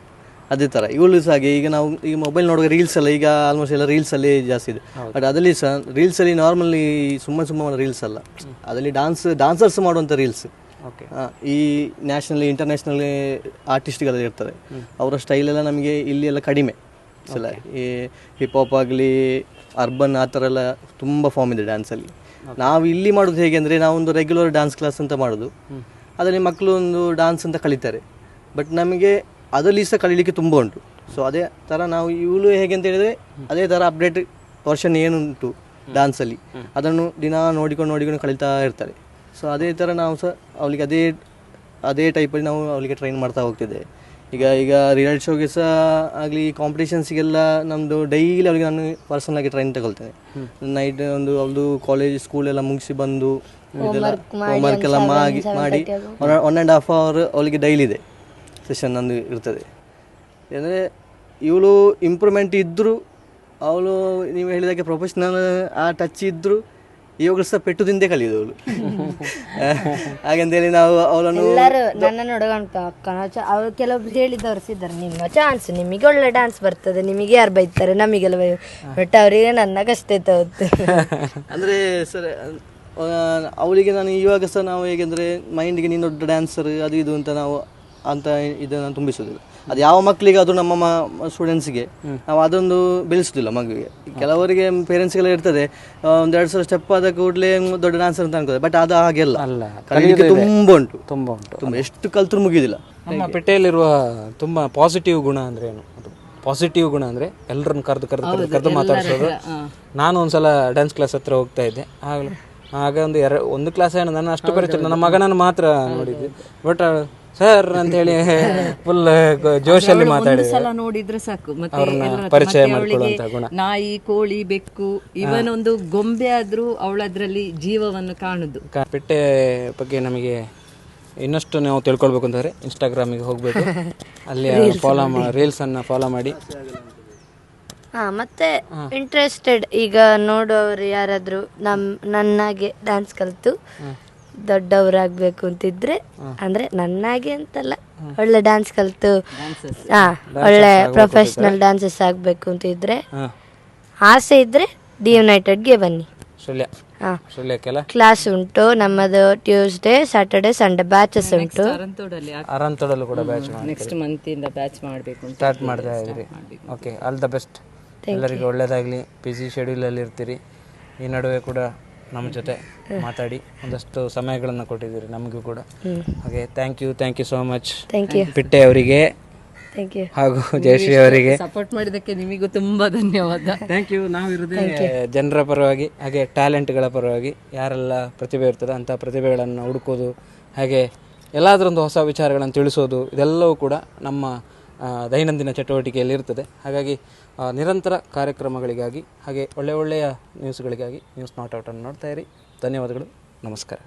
ಅದೇ ಥರ ಇವಳು ಸಹ ಹಾಗೆ. ಈಗ ನಾವು ಈಗ ಮೊಬೈಲ್ ನೋಡುವಾಗ ರೀಲ್ಸ್ ಎಲ್ಲ ಈಗ ಆಲ್ಮೋಸ್ಟ್ ಎಲ್ಲ ರೀಲ್ಸಲ್ಲಿ ಜಾಸ್ತಿ ಇದೆ. ಬಟ್ ಅದರಲ್ಲಿ ಸಹ ರೀಲ್ಸಲ್ಲಿ ನಾರ್ಮಲಿ ಸುಮ್ಮನೆ ರೀಲ್ಸ್ ಅಲ್ಲ, ಅದರಲ್ಲಿ ಡಾನ್ಸರ್ಸ್ ಮಾಡುವಂಥ ರೀಲ್ಸ್. ಈ ನ್ಯಾಷನಲಿ ಇಂಟರ್ನ್ಯಾಷನಲಿ ಆರ್ಟಿಸ್ಟ್ಗಳು ಇರ್ತಾರೆ, ಅವರ ಸ್ಟೈಲೆಲ್ಲ ನಮಗೆ ಇಲ್ಲಿ ಎಲ್ಲ ಕಡಿಮೆ ಸಲ. ಈ ಹಿಪ್ ಹಾಪ್ ಆಗಲಿ ಅರ್ಬನ್ ಆ ಥರ ಎಲ್ಲ ತುಂಬ ಫಾರ್ಮ್ ಇದೆ ಡ್ಯಾನ್ಸಲ್ಲಿ. ನಾವು ಇಲ್ಲಿ ಮಾಡೋದು ಹೇಗೆ ಅಂದರೆ ನಾವೊಂದು ರೆಗ್ಯುಲರ್ ಡ್ಯಾನ್ಸ್ ಕ್ಲಾಸ್ ಅಂತ ಮಾಡೋದು, ಅದರಲ್ಲಿ ಮಕ್ಕಳು ಒಂದು ಡ್ಯಾನ್ಸ್ ಅಂತ ಕಲಿತಾರೆ. ಬಟ್ ನಮಗೆ ಅದರಲ್ಲಿ ಸಹ ಕಲೀಲಿಕ್ಕೆ ತುಂಬ ಉಂಟು. ಸೊ ಅದೇ ಥರ ನಾವು ಇವಳು ಹೇಗೆ ಅಂತ ಹೇಳಿದರೆ ಅದೇ ಥರ ಅಪ್ಡೇಟ್ ವರ್ಷನ್ ಏನುಂಟು ಡ್ಯಾನ್ಸಲ್ಲಿ ಅದನ್ನು ದಿನ ನೋಡಿಕೊಂಡು ಕಲಿತಾ ಇರ್ತಾರೆ. ಸೊ ಅದೇ ಥರ ನಾವು ಸಹ ಅವಳಿಗೆ ಅದೇ ಟೈಪಲ್ಲಿ ನಾವು ಅವಳಿಗೆ ಟ್ರೈನ್ ಮಾಡ್ತಾ ಹೋಗ್ತಿದ್ದೆ. ಈಗ ರಿಯಾಲಿಟಿ ಶೋಗೆ ಸಹ ಆಗಲಿ ಕಾಂಪಿಟೇಷನ್ಸಿಗೆಲ್ಲ ನಮ್ಮದು ಡೈಲಿ ಅವಳಿಗೆ ನಾನು ಪರ್ಸನಲಾಗಿ ಟ್ರೈನ್ ತಗೊಳ್ತೇನೆ. ನೈಟ್ ಒಂದು ಅವಳದು ಕಾಲೇಜ್ ಸ್ಕೂಲೆಲ್ಲ ಮುಗಿಸಿ ಬಂದು ಇದೆಲ್ಲ ಹೋಮ್ವರ್ಕ್ ಎಲ್ಲ ಮಾಡಿ 1.5 hour ಅವಳಿಗೆ ಡೈಲಿ ಇದೆ ಸೆಷನ್ ನಂದು ಇರ್ತದೆ. ಅಂದರೆ ಇವಳು ಇಂಪ್ರೂವ್ಮೆಂಟ್ ಇದ್ದರೂ ಅವಳು ನೀವು ಹೇಳಿದಾಗೆ ಪ್ರೊಫೆಷ್ನಲ್ ಆ ಟಚ್ ಇದ್ದರೂ ಇವಾಗಲೂ ಸಹ ಪೆಟ್ಟು ತಿಂದೇ ಕಲಿಯೋದು ಅವಳು. ಹಾಗಂತೇಳಿ ನಾವು ಅವಳನ್ನು ಎಲ್ಲರೂ ನನ್ನ ನೋಡ್ಕೊಂಡು ಅವ್ರು ಕೆಲವೊಬ್ರು ಹೇಳಿದವರು ಸಿದ್ದಾರೆ, ನಿಮ್ಮ ಚಾನ್ಸ್, ನಿಮಗೆ ಒಳ್ಳೆ ಡ್ಯಾನ್ಸ್ ಬರ್ತದೆ, ನಿಮಗೆ ಯಾರು ಬೈತಾರೆ, ನಮಗೆಲ್ಲ ಬಟ್ ಅವರಿಗೆ ನನ್ನ ಕಷ್ಟ ಇತ್ತು. ಅಂದರೆ ಸರ್ ಅವಳಿಗೆ ನಾನು ಇವಾಗ ಸಹ ನಾವು ಹೇಗೆಂದರೆ ಮೈಂಡಿಗೆ ನೀನು ದೊಡ್ಡ ಡ್ಯಾನ್ಸರ್ ಅದು ಇದು ಅಂತ ಇದನ್ನು ತುಂಬಿಸೋದಿಲ್ಲ. ಅದು ಯಾವ ಮಕ್ಕಳಿಗೆ ಅದು ನಮ್ಮ ಸ್ಟೂಡೆಂಟ್ಸಿಗೆ ನಾವು ಅದೊಂದು ಬೆಳೆಸೋದಿಲ್ಲ ಮಗುವಿಗೆ. ಕೆಲವರಿಗೆ ಪೇರೆಂಟ್ಸ್ಗೆಲ್ಲ ಇರ್ತದೆ 1-2 ಸಲ ಸ್ಟೆಪ್ ಆದ ಕೂಡಲೇ ದೊಡ್ಡ ಡ್ಯಾನ್ಸರ್ ಅಂತ ಅನ್ಕೋದು. ಬಟ್ ಅದು ಹಾಗೆಲ್ಲ, ಕಲಿಲಿಕ್ಕೆ ತುಂಬ ಉಂಟು ಎಷ್ಟು ಕಲ್ತ್ರೂ ಮುಗಿಯೋದಿಲ್ಲ. ನಮ್ಮ ಪಿಟ್ಟೆಯಲ್ಲಿರುವ ತುಂಬ ಪಾಸಿಟಿವ್ ಗುಣ ಅಂದರೆ ಏನು? ಪಾಸಿಟಿವ್ ಗುಣ ಅಂದರೆ ಎಲ್ಲರನ್ನು ಕರೆದು ಮಾತಾಡಿಸೋದು. ನಾನು ಒಂದ್ಸಲ ಡ್ಯಾನ್ಸ್ ಕ್ಲಾಸ್ ಹತ್ರ ಹೋಗ್ತಾ ಇದ್ದೆ, ಆಗ ಒಂದು ಕ್ಲಾಸ್ ಏನು ನನ್ನ ಅಷ್ಟು ಪರಿಚಯ, ನನ್ನ ಮಗನನ್ನು ಮಾತ್ರ ನೋಡಿದ್ದೆ. ಬಟ್ ಸರ್ ಅಂತ ಹೇಳಿ ಫುಲ್ ಜೋಶಲ್ಲಿ ಮಾತಾಡಿದ್ರೆ ನೋಡಿದ್ರೆ ಸಾಕು. ಪರಿಚಯ ಮಾಡಿಕೊಳ್ಳುವಂತ ಗುಣ. ನಾಯಿ, ಕೋಳಿ, ಬೆಕ್ಕು, ಇವನ್ ಒಂದು ಗೊಂಬೆ ಆದ್ರೂ ಅವಳದ್ರಲ್ಲಿ ಜೀವವನ್ನು ಕಾಣುದು. ಪಿಟ್ಟೆ ಬಗ್ಗೆ ನಮಗೆ ಇನ್ನಷ್ಟು ನಾವು ತಿಳ್ಕೊಳ್ಬೇಕು ಅಂತಂದ್ರೆ ಇನ್ಸ್ಟಾಗ್ರಾಮಿಗೆ ಹೋಗ್ಬೇಕು, ಅಲ್ಲಿ ರೀಲ್ಸನ್ನು ಫಾಲೋ ಮಾಡಿ. ಮತ್ತೆ ಇಂಟ್ರೆಸ್ಟೆಡ್ ಈಗ ನೋಡುವವರು ಯಾರಾದರೂ ನನ್ನಾಗೆ ಡ್ಯಾನ್ಸ್ ಕಲಿತು ದೊಡ್ಡವರಾಗಬೇಕು ಅಂತಿದ್ರೆ, ಅಂದರೆ ನನ್ನಾಗೆ ಅಂತಲ್ಲ, ಒಳ್ಳೆ ಡ್ಯಾನ್ಸ್ ಕಲಿತು ಒಳ್ಳೆ ಪ್ರೊಫೆಷ್ನಲ್ ಡ್ಯಾನ್ಸಸ್ ಆಗಬೇಕು ಅಂತಿದ್ರೆ, ಆಸೆ ಇದ್ರೆ ಡಿ ಯುನೈಟೆಡ್ಗೆ ಬನ್ನಿ. ಕ್ಲಾಸ್ ಉಂಟು ನಮ್ಮದು, ಟ್ಯೂಸ್ಡೇ, ಸ್ಯಾಟರ್ಡೆ, ಸಂಡೇ ಬ್ಯಾಚಸ್ ಉಂಟು. ಅರಂತೋಡಲ್ಲೂ ಕೂಡ ಬ್ಯಾಚ್ ನೆಕ್ಸ್ಟ್ ಮಂತ್ ಇಂದ ಬ್ಯಾಚ್ ಮಾಡಬೇಕು ಸ್ಟಾರ್ಟ್ ಮಾಡ್ತಾ ಇದ್ರಿ. Okay, all the best. ಎಲ್ಲರಿಗೂ ಒಳ್ಳೆಯದಾಗಲಿ. ಬಿಸಿ ಶೆಡ್ಯೂಲಲ್ಲಿ ಇರ್ತೀರಿ, ಈ ನಡುವೆ ಕೂಡ ನಮ್ಮ ಜೊತೆ ಮಾತಾಡಿ ಒಂದಷ್ಟು ಸಮಯಗಳನ್ನು ಕೊಟ್ಟಿದ್ದೀರಿ ನಮಗೂ ಕೂಡ. ಹಾಗೆ ಥ್ಯಾಂಕ್ ಯು ಸೋ ಮಚ್ ಪಿಟ್ಟೆ ಅವರಿಗೆ ಹಾಗೂ ಜಯಶ್ರೀ ಅವರಿಗೆ ಸಪೋರ್ಟ್ ಮಾಡಿದ್ದಕ್ಕೆ ನಿಮಗೂ ತುಂಬಾ ಧನ್ಯವಾದ. Thank you. ನಾವಿರೋದೇ ಜನರ ಪರವಾಗಿ, ಹಾಗೆ ಟ್ಯಾಲೆಂಟ್ಗಳ ಪರವಾಗಿ. ಯಾರೆಲ್ಲ ಪ್ರತಿಭೆ ಇರ್ತದೆ ಅಂಥ ಪ್ರತಿಭೆಗಳನ್ನು ಹುಡುಕೋದು, ಹಾಗೆ ಎಲ್ಲಾದರೊಂದು ಹೊಸ ವಿಚಾರಗಳನ್ನು ತಿಳಿಸೋದು, ಇದೆಲ್ಲವೂ ಕೂಡ ನಮ್ಮ ದೈನಂದಿನ ಚಟುವಟಿಕೆಯಲ್ಲಿ ಇರ್ತದೆ. ಹಾಗಾಗಿ ನಿರಂತರ ಕಾರ್ಯಕ್ರಮಗಳಿಗಾಗಿ ಹಾಗೆ ಒಳ್ಳೆಯ ನ್ಯೂಸ್ಗಳಿಗಾಗಿ ನ್ಯೂಸ್ ನಾಟ್ ಔಟನ್ನು ನೋಡ್ತಾ ಇರಿ. ಧನ್ಯವಾದಗಳು. ನಮಸ್ಕಾರ.